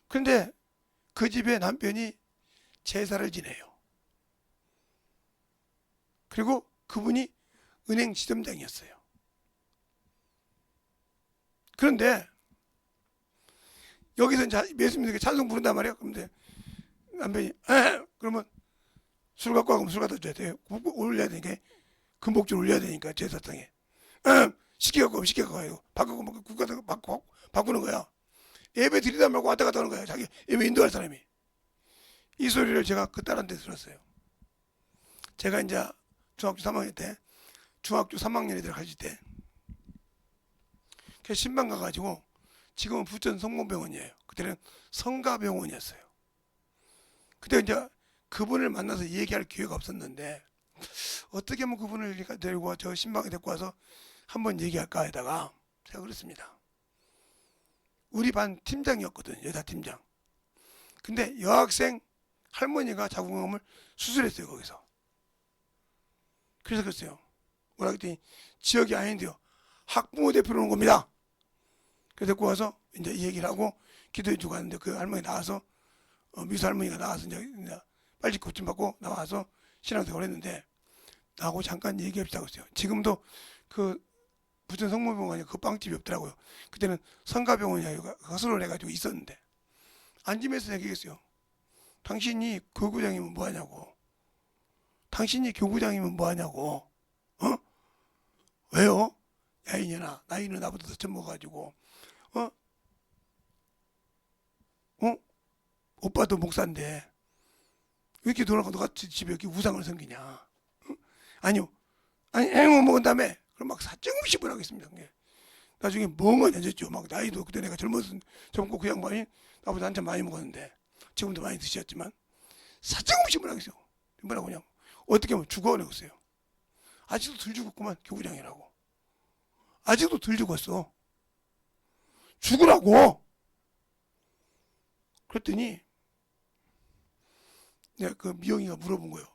그런데 그 집에 남편이 제사를 지내요. 그리고 그분이 은행 지점장이었어요. 그런데 여기서 예수님께 찬송 부른단 말이에요. 그런데 남편이 그러면 술 갖고 가면 술 갖다 줘야 돼요. 올려야 되니까 금복줄 올려야 되니까 제사상에 시켜 갖고 시켜 가요. 바꾸고 바꾸는 거야. 예배 드리다 말고 왔다 갔다 하는 거야. 자기 예배 인도할 사람이. 이 소리를 제가 그 딸한테 들었어요. 제가 이제 중학교 3학년 때 중학교 3학년에 들어가실 때 신방 가가지고 지금은 부천 성모병원이에요. 그때는 성가병원이었어요. 그때 이제 그분을 만나서 얘기할 기회가 없었는데 어떻게 하면 그분을 데리고 저 신방에 데리고 와서 한번 얘기할까 하다가 제가 그랬습니다. 우리 반 팀장이었거든요. 여자 팀장. 근데 여학생 할머니가 자궁암을 수술했어요. 거기서. 그래서 그랬어요. 뭐라 그랬더니 지역이 아닌데요. 학부모 대표로 온 겁니다. 그래서 데리고 와서 이제 이 얘기를 하고 기도해 주고 하는데 그 할머니 나와서 미수 할머니가 나와서 이제 빨리 고침 받고 나와서 신앙생활을 했는데 나하고 잠깐 얘기합시다 그랬어요. 지금도 그 부천 성모병원에 그 빵집이 없더라고요. 그때는 성가병원이 거슬러 해가지고 있었는데 앉으면서 얘기했어요. 당신이 교구장이면 뭐하냐고. 당신이 교구장이면 뭐하냐고. 왜요? 야 이년아 나이는 나보다 더 젊어가지고 오빠도 목사인데 왜 이렇게 돌아가 너가 집에 이렇게 우상을 섬기냐. 아니요. 아니 앵어 먹은 다음에 그럼 막 사정없이 뭐라고 했습니다. 나중에 멍하니 앉았죠. 막 나이도 그때 내가 젊고 그 양반이 나보다 한참 많이 먹었는데 지금도 많이 드셨지만 사정없이 뭐라고 했어요. 뭐라고 그냥 어떻게 하면 죽어내었어요. 아직도 덜 죽었구만 교구장이라고. 아직도 덜 죽었어. 죽으라고. 그랬더니 내가 그 미영이가 물어본 거예요.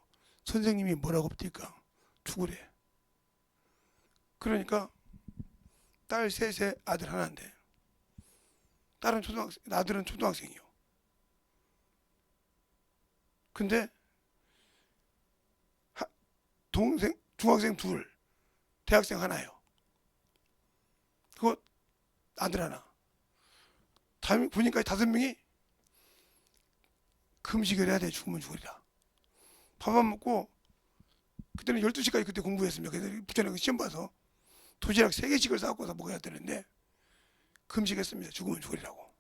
선생님이 뭐라고 합니까? 죽으래. 그러니까 딸 셋에 아들 하나인데 아들은 초등학생이요. 근데 동생 중학생 둘, 대학생 하나예요. 그거 아들 하나. 군인까지 5명이 금식을 해야 돼. 죽으면 죽으리라. 밥 안 먹고 그때는 12시까지 그때 공부했습니다. 그래서 부천에 시험 봐서 도시락 3개씩을 싸갖고 먹어야 되는데 금식했습니다. 죽으면 죽으리라고.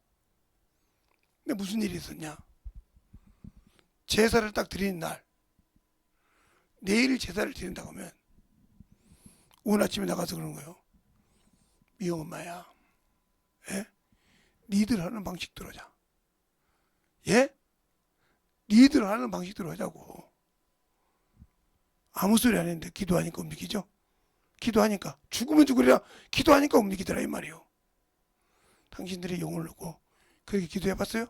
근데 무슨 일이 있었냐? 제사를 딱 드리는 날, 내일 제사를 드린다고 하면 오늘 아침에 나가서 그러는 거예요. 미영 엄마야, 예? 니들 하는 방식대로 하자. 예? 니들 하는 방식대로 하자고. 아무 소리 안 했는데 기도하니까 움직이죠. 기도하니까 죽으면 죽으리라. 기도하니까 움직이더라 이 말이요. 당신들이 영혼을 놓고 그렇게 기도해봤어요?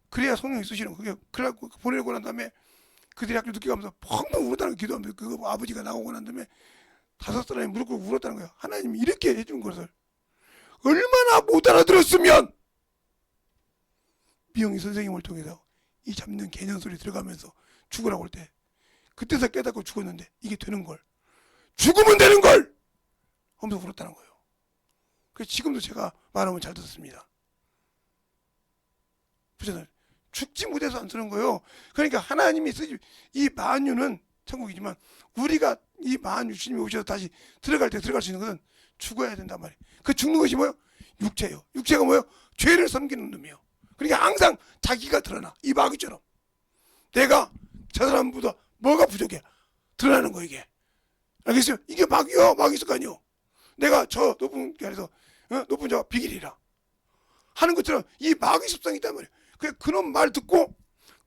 그래야 성령이 쓰시는 거예요. 그래갖고 보내고 난 다음에 그들이 학교 늦게 가면서 펑펑 울었다는 거 기도하면서 그 아버지가 나오고 난 다음에 5사람이 무릎 꿇고 울었다는 거예요. 하나님이 이렇게 해준 것을 얼마나 못 알아들었으면 미영이 선생님을 통해서 이 잡는 개년 소리 들어가면서 죽으라고 할 때 그때서 깨닫고 죽었는데 이게 되는 걸, 죽으면 되는 걸 하면서 울었다는 거예요. 그래서 지금도 제가 말하면 잘 듣습니다. 그렇잖아요. 죽지 못해서 안 쓰는 거예요. 그러니까 하나님이 쓰지, 이 만유는 천국이지만 우리가 이 만유 주님이 오셔서 다시 들어갈 때 들어갈 수 있는 것은 죽어야 된단 말이에요. 그 죽는 것이 뭐예요? 육체예요. 육체가 뭐예요? 죄를 섬기는 놈이에요. 그러니까 항상 자기가 드러나. 이 마귀처럼 내가 저 사람보다 뭐가 부족해 드러나는 거. 이게 알겠어요? 이게 마귀요. 마귀 습관이요. 내가 저 높은 자리에서 높은 자가 비길이라 하는 것처럼 이 마귀 습성이 있단 말이에요. 그놈 말 듣고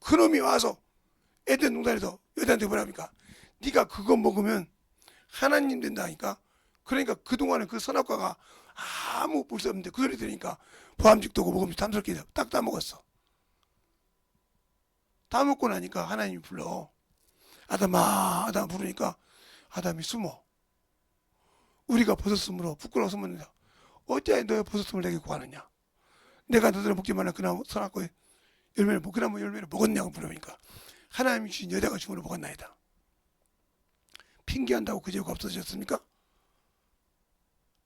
그놈이 와서 에덴 동산에서 여자한테 뭐랍니까? 네가 그거 먹으면 하나님 된다니까. 그러니까 그동안에 그 선악과가 아무 볼 수 없는데 그 소리 들으니까 보암직도 오고 먹으면서 탐스럽게 딱 따먹었어. 따먹고 나니까 하나님이 불러. 아담아, 아담 부르니까 아담이 숨어. 우리가 벗었으므로 부끄러워 숨었는데 어째 너의 벗었음을 내게 구하느냐? 내가 너희를 먹지 말라 그나마 선악과의 열매를 그나마 열매를 먹었냐고 물으니까 하나님이 주신 여자가 중으로 먹었나이다. 핑계한다고 그 죄가 없어졌습니까?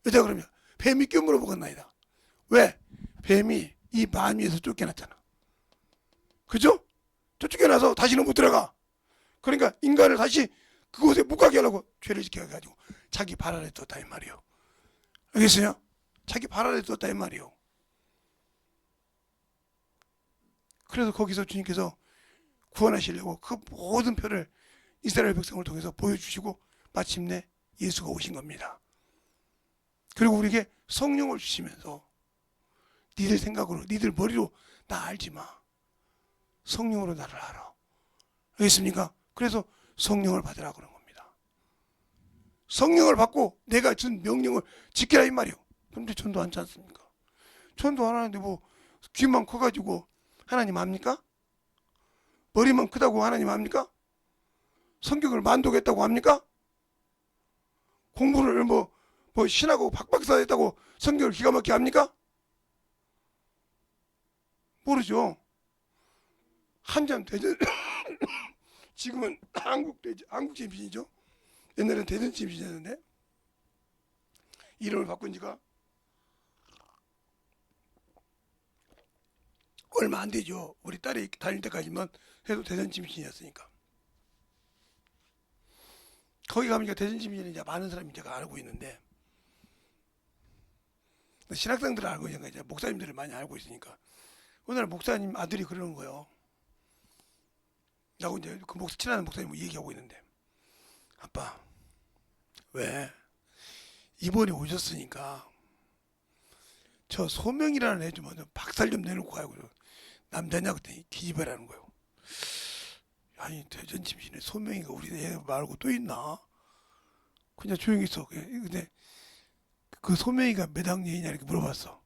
여자가 그러면 뱀이 껴물어 먹었나이다. 왜? 뱀이 이 만유에서 쫓겨났잖아. 그죠? 쫓겨나서 다시는 못 들어가. 그러니까 인간을 다시 그곳에 못 가게 하려고 죄를 지켜가지고 자기 발 아래 뒀다 이 말이요. 알겠어요? 자기 발 아래 뒀다 이 말이요. 그래서 거기서 주님께서 구원하시려고 그 모든 표를 이스라엘 백성을 통해서 보여주시고 마침내 예수가 오신 겁니다. 그리고 우리에게 성령을 주시면서 니들 생각으로 니들 머리로 나 알지 마. 성령으로 나를 알아. 알겠습니까? 그래서 성령을 받으라 그런 겁니다. 성령을 받고 내가 준 명령을 지키라 이 말이요. 그런데 전도하지 않습니까? 전도 안 하는데 뭐 귀만 커가지고 하나님 압니까? 머리만 크다고 하나님 압니까? 성경을 만독했다고 합니까? 공부를 뭐 신하고 박박사 했다고 성경을 기가 막히게 합니까? 모르죠. 한참 대전 지금은 한국 진신이죠. 옛날에는 대전 진신이었는데 이름을 바꾼 지가 얼마 안 되죠. 우리 딸이 다닐 때까지만 해도 대전 진신이었으니까. 거기 가면 대전 진신이 이제 많은 사람이 제가 알고 있는데 신학생들을 알고 있으니까 이제 목사님들을 많이 알고 있으니까 오늘 목사님 아들이 그러는 거예요. 나하고 이제 그 친한 목사님 얘기하고 있는데 아빠 왜 이번에 오셨으니까 저 소명이라는 애 좀 박살 좀 내놓고 가요. 남자냐 그랬더니 기집애라는 거예요. 아니 대전 침신에 소명이가 우리 애 말고 또 있나? 그냥 조용히 있어. 근데 그 소명이가 몇 학년이냐 이렇게 물어봤어.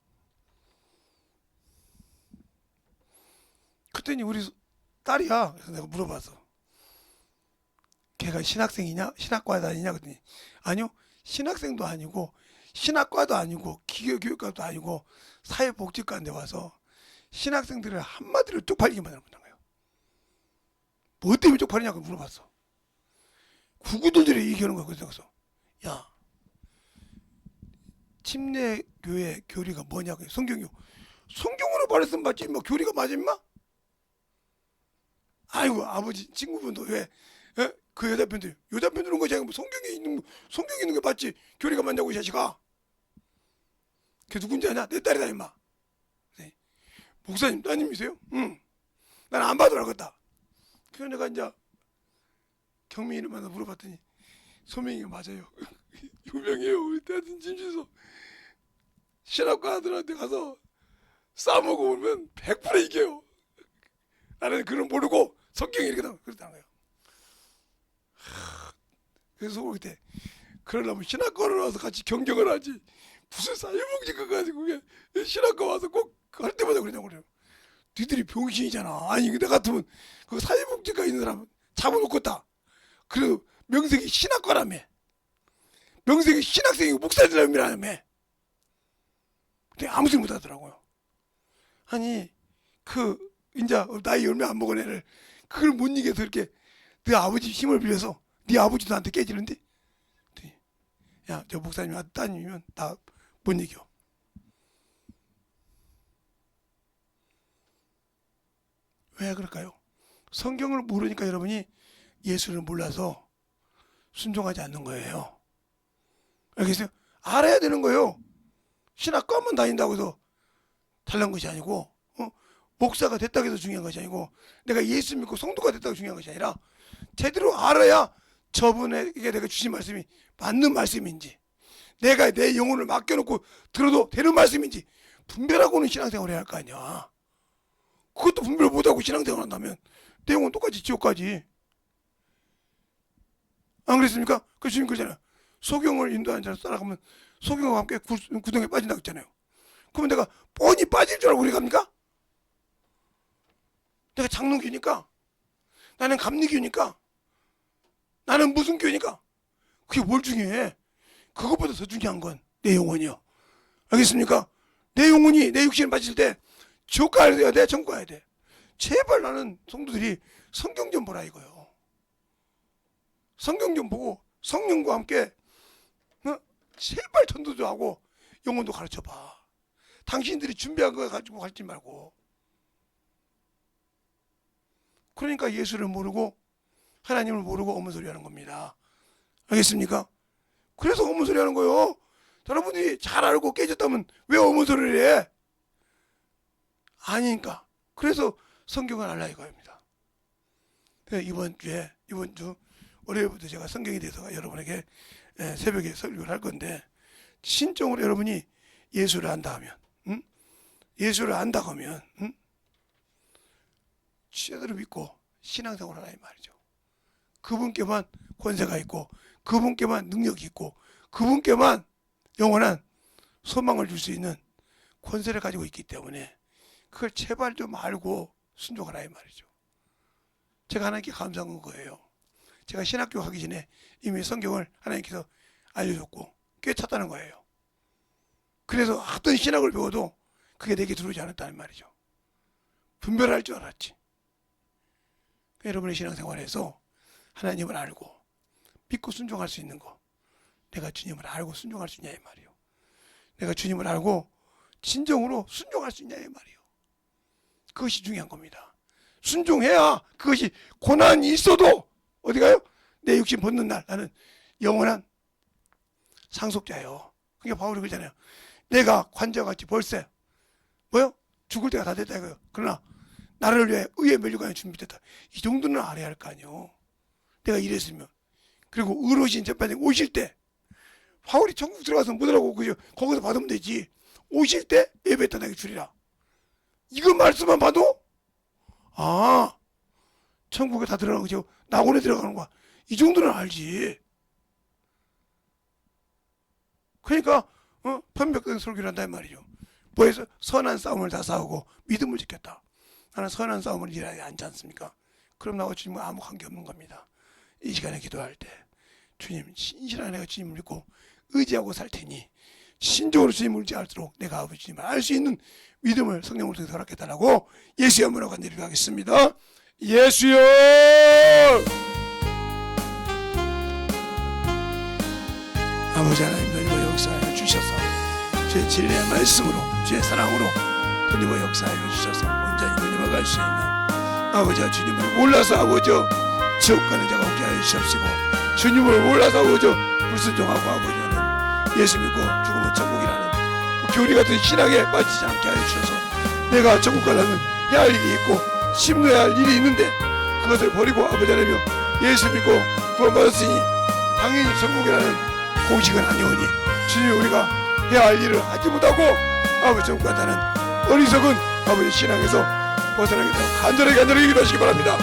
그랬더니 우리 딸이야. 그래서 내가 물어봤어. 걔가 신학생이냐? 신학과 다니냐? 그랬더니 아니요. 신학생도 아니고 신학과도 아니고 기교교육과도 아니고 사회복지과인데 와서 신학생들을 한마디로 쪽팔리게 만들었다는 거예요. 뭐 때문에 쪽팔리냐고 물어봤어. 구구들들이 얘기하는 거야. 그래서 야, 침례 교회 교리가 뭐냐고. 성경으로 말했으면 맞지 뭐 교리가 맞아 임마? 아이고 아버지 친구분도 왜 그 여자 편드는 것이 아니고 성경에 있는 게 맞지 교리가 맞냐고 이 자식아. 걔 누군지 아냐? 내 딸이다 임마. 네. 목사님 따님이세요? 응. 난 안 봐도 알겠다. 그래서 내가 이제 경민이를 만나 물어봤더니 소명이가 맞아요. 유명해요. 우리 따님 집에서 신학과 아들한테 가서 싸먹어 오면 100% 이겨요. 나는 그걸 모르고 성경이 이렇게 그랬다는 거예요. 그래서 그때 그러려면 신학과를 와서 같이 경쟁을 하지 무슨 사회복지과 가지고 그게 신학과 와서 꼭 할 때마다 그러냐고 그래요. 니들이 병신이잖아. 아니 나 같으면 그 사회복지과 있는 사람 잡아놓고 있다. 그래도 명색이 신학과라며. 명색이 신학생이고 목사들이라며. 근데 아무 소리 못하더라고요. 아니 그 이제 나이 얼마 안 먹은 애를 그걸 못 이겨서 이렇게 네 아버지 힘을 빌려서 네 아버지도 나한테 깨지는데 야 저 목사님 따님이면 나 못 이겨. 왜 그럴까요? 성경을 모르니까 여러분이 예수를 몰라서 순종하지 않는 거예요. 알겠어요? 알아야 되는 거예요. 신학과만 다닌다고 해서 달란 것이 아니고 목사가 됐다고 해서 중요한 것이 아니고 내가 예수 믿고 성도가 됐다고 중요한 것이 아니라 제대로 알아야 저분에게 내가 주신 말씀이 맞는 말씀인지 내가 내 영혼을 맡겨놓고 들어도 되는 말씀인지 분별하고는 신앙생활을 해야 할 거 아니야. 그것도 분별 못하고 신앙생활 한다면 내 영혼 똑같이 지옥 가지. 안 그랬습니까? 그 주님 그러잖아요. 소경을 인도하는 자로 따라가면 소경과 함께 구덩이에 빠진다고 했잖아요. 그러면 내가 뻔히 빠질 줄 알고 우리 갑니까? 내가 장로교니까 나는 감리교니까 나는 무슨 교니까 그게 뭘 중요해? 그것보다 더 중요한 건 내 영혼이요. 알겠습니까? 내 영혼이 내 육신을 바칠 때 지옥 가야 돼? 천국 가야 돼? 제발 나는 성도들이 성경 좀 보라 이거요. 성경 좀 보고 성령과 함께 제발 전도도 하고 영혼도 가르쳐봐. 당신들이 준비한 거 가지고 갈지 말고. 그러니까 예수를 모르고 하나님을 모르고 어문소리 하는 겁니다. 알겠습니까? 그래서 어문소리 하는 거예요. 여러분이 잘 알고 깨졌다면 왜 어문소리를 해? 아니니까. 그래서 성경을 알라 이거입니다. 이번 주 월요일부터 제가 성경에 대해서 여러분에게 새벽에 설교를 할 건데 신정으로 여러분이 예수를 안다 하면 예수를 안다고 하면 제대로 믿고 신앙생활을 하라 이 말이죠. 그분께만 권세가 있고 그분께만 능력이 있고 그분께만 영원한 소망을 줄 수 있는 권세를 가지고 있기 때문에 그걸 제발 좀 알고 순종하라 이 말이죠. 제가 하나님께 감사한 거예요. 제가 신학교 가기 전에 이미 성경을 하나님께서 알려줬고 꿰찼다는 거예요. 그래서 어떤 신학을 배워도 그게 내게 들어오지 않았다는 말이죠. 분별할 줄 알았지. 여러분의 신앙생활에서 하나님을 알고 믿고 순종할 수 있는 거, 내가 주님을 알고 순종할 수 있냐 이 말이요. 내가 주님을 알고 진정으로 순종할 수 있냐 이 말이요. 그것이 중요한 겁니다. 순종해야 그것이 고난이 있어도 어디 가요? 내 육신 벗는 날 나는 영원한 상속자예요. 그러니까 바울이 그러잖아요. 내가 관자같이 벌써 뭐요? 죽을 때가 다 됐다 이거요. 그러나 나를 위해 의의 멸류관이 준비됐다. 이 정도는 알아야 할 거 아니에요. 내가 이랬으면. 그리고 의로우신 재판장이 오실 때 바울이 천국 들어가서 못 들어가고 그죠? 거기서 받으면 되지. 오실 때 예배했다 내게 주리라. 이거 말씀만 봐도 천국에 다 들어가고 저 낙원에 들어가는 거야. 이 정도는 알지. 그러니까 편백된 설교를 한다 이 말이죠. 뭐해서 선한 싸움을 다 싸우고 믿음을 지켰다. 나는 선한 싸움을 일하지 않지 않습니까? 그럼 나와 주님은 아무 관계 없는 겁니다. 이 시간에 기도할 때 주님 신실한 내가 주님을 믿고 의지하고 살 테니 신적으로 주님을 의지할수록 내가 아버지 주님을 알 수 있는 믿음을 성령을 통해서 허락해달라고 예수의 이름으로 간절히 기도하겠습니다. 예수여. 아버지 하나님 던지버 역사하여 주셔서 주의 진리의 말씀으로 주의 사랑으로 던지버 역사하여 주셔서 온전히 던지버 갈 수 있는 아버지와 주님을 몰라서 아버지여 지옥 가는 자가 없게 하여 주시옵시고 주님을 몰라서 아버지여 불순종하고 아버지는 예수 믿고 죽으면 천국이라는 교리 같은 신앙에 빠지지 않게 하여 주셔서 내가 천국 가려면 해야 할 일이 있고 심노해야 할 일이 있는데 그것을 버리고 아버지 하나님여 예수 믿고 구원받았으니 당연히 천국이라는 공식은 아니오니 주님 우리가 해야 할 일을 하지 못하고 아버지 천국 간다는 어리석은 아버지 신앙에서 벗어나겠다고 간절하게 기도하시기 바랍니다.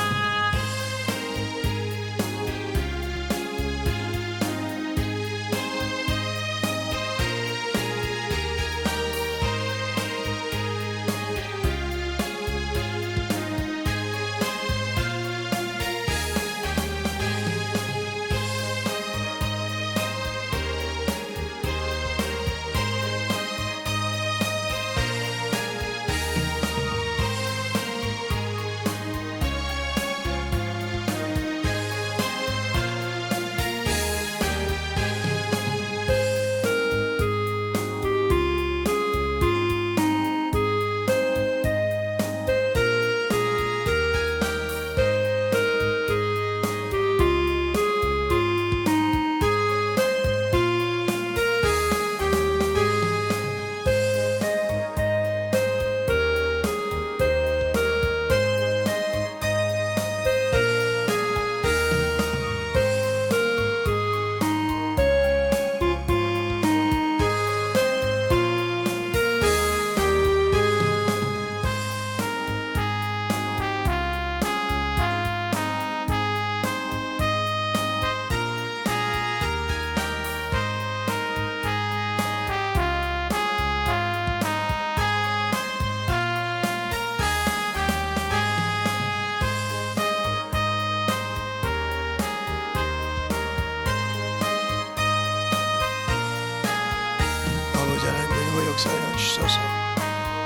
역사하여 주셔서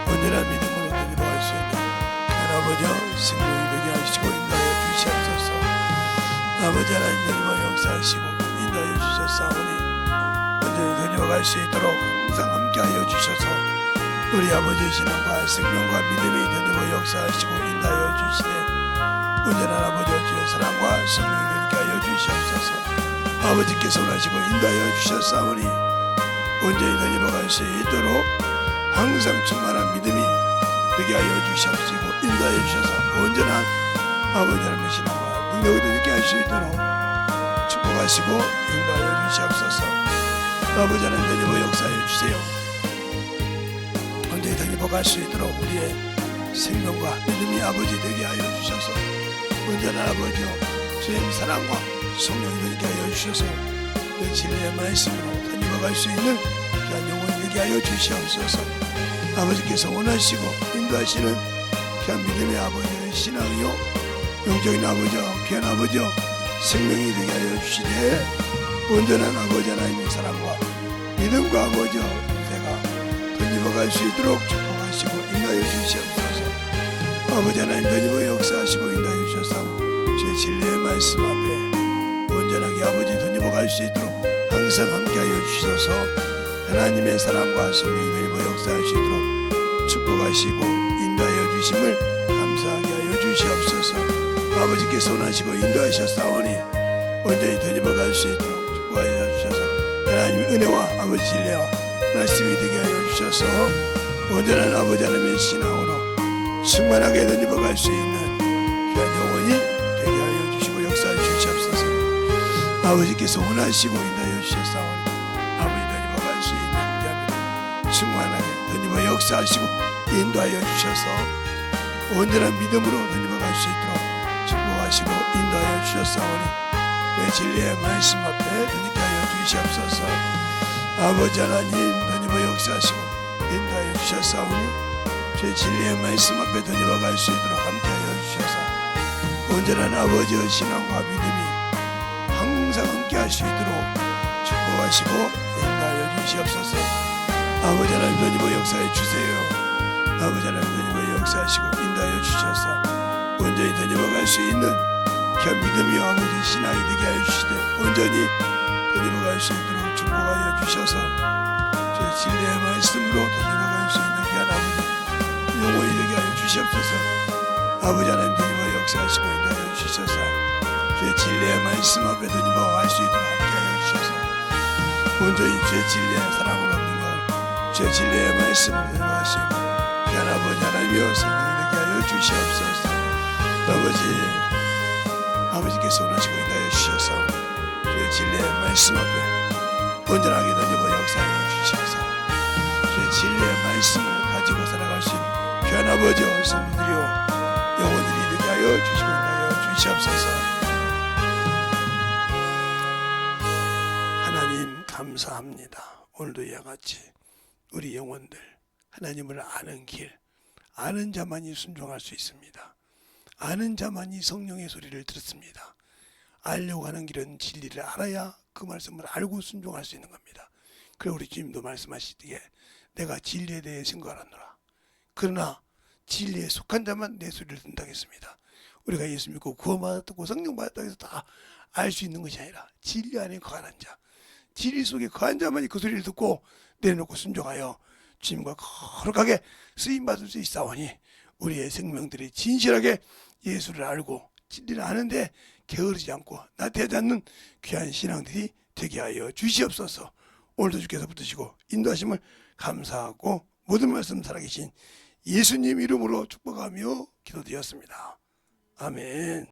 온전한 믿음으로 던져갈 수 있는 하나님의 생명이 되게 하시고 인도하여 주시옵소서. 아버지 하나님 역사하시고 인도하여 주셨사오니 온전히 던져갈 수 있도록 항상 함께하여 주셔서 우리 아버지의 신앙과 생명과 믿음이 던져 역사하시고 인도하여 주시되 온전한 아버지의 주의 사랑과 성령이 되게 하여 주시옵소서. 아버지께서 원하시고 인도하여 주셨사오니 온전히 던져갈 수 있도록 항상 충만한 믿음이 되게 하여 주시옵시고 인도하여 주셔서 온전한 아버지 하나님의 신앙과 능력을 되게 할 수 있도록 축복하시고 인도하여 주시옵소서. 아버지 하나님 던져 역사하여 주세요. 온전히 던져갈 수 있도록 우리의 생명과 믿음이 아버지 되게 하여 주셔서 온전한 아버지여 주의 사랑과 성령이 되게 하여 주셔서 그 진리의 말씀으로 던져갈 수 있는 귀한 영혼이 되게 하여 주시옵소서. 아버지께서 원하시고 인도하시는 귀한 믿음의 아버지의 신앙이요 영적인 아버지여 귀한 아버지여 생명이 되게 하여 주시되 온전한 아버지 하나님의 사랑과 믿음과 아버지여 제가 던져갈 수 있도록 축복하시고 인도하여 주시옵소서. 아버지 하나님 던져 역사하시고 인도하여 주셔서 주의 진리의 말씀 앞에 온전하게 아버지 던져갈 수 있도록 항상 함께하여 주셔서 하나님의 사랑과 성령의 힘을 역사하시도록 축복하시고 인도하여 주심을 감사하게 하여 주시옵소서. 아버지께서 원하시고 인도하셨사오니 온전히 던져갈 수 있도록 축복하여 주셔서 하나님의 은혜와 아버지 진리와 말씀이 되게 하여 주셔서 온전한 아버지 하나님의 신앙으로 충만하게 던져갈 수 있는 귀한 영혼이 되게 하여 주시고 역사해 주시옵소서. 아버지께서 원하시고 인도하여 주셨사오니 아버지 던져갈 수 있는 귀한 충만하게 던져 역사하시고 인도하여 주셔서 온전한 믿음으로 던져갈 수 있도록 축복하시고 인도하여 주셨사오니 내 진리의 말씀 앞에 던지게 하여 주시옵소서. 아버지 하나님 던져 역사하시고 인도하여 주셨사오니 주의 진리의 말씀 앞에 던져갈 수 있도록 함께하여 주셔서 온전한 아버지의 신앙과 믿음이 항상 함께할 수 있도록 축복하시고 인도하여 주시옵소서. 아버지 하나님 던져 역사해 주세요. 아버지 하나님 던져 역사하시고 인도하여 주셔서 온전히 던져갈 수 있는 귀한 믿음이 아버지 신앙이 되게 하여 주시되 온전히 덧입어갈 수 있도록 축복하여 주셔서 주의 진리의 말씀으로 덧입어갈 수 있는 귀한 아버지 영원히 되게 하여 주시옵소서. 아버지 하나님 덧입어 역사하시고 있다 하여 주셔서 주의 진리의 말씀 앞에 덧입어갈 수 있도록 함께하여 주셔서 먼저 이 주의 진리의 사랑을 얻는 것 주의 진리의 말씀을 덧입어가시고 귀한 아버지 하나님이여 생명이 되게 하여 주시옵소서. 아버지께서 원하시고 있다 하여 주셔서 주의 진리의 말씀 앞에 온전하게 던져버 역사하여 주셔서 주의 진리의 말씀을 가지고 살아갈 수 있는 귀한 아버지와 성도들이여 영혼들이 되게 하여 주시고 있다 하여 주시옵소서. 하나님 감사합니다. 오늘도 이와 같이 우리 영혼들 하나님을 아는 길, 아는 자만이 순종할 수 있습니다. 아는 자만이 성령의 소리를 들었습니다. 알려고 하는 길은 진리를 알아야 그 말씀을 알고 순종할 수 있는 겁니다. 그리고 우리 주님도 말씀하시기에 내가 진리에 대해 생각하노라. 그러나 진리에 속한 자만 내 소리를 듣는다 했습니다. 우리가 예수 믿고 구원받았고 성령 받았다 해서 다 알 수 있는 것이 아니라 진리 안에 거하는 자, 진리 속에 거한 자만이 그 소리를 듣고 내려놓고 순종하여 주님과 거룩하게 쓰임받을 수 있사오니 우리의 생명들이 진실하게 예수를 알고 진리를 아는데 게으르지 않고 나태하지 않는 귀한 신앙들이 되게 하여 주시옵소서. 오늘도 주께서 붙드시고 인도하심을 감사하고 모든 말씀 살아계신 예수님 이름으로 축복하며 기도드렸습니다. 아멘.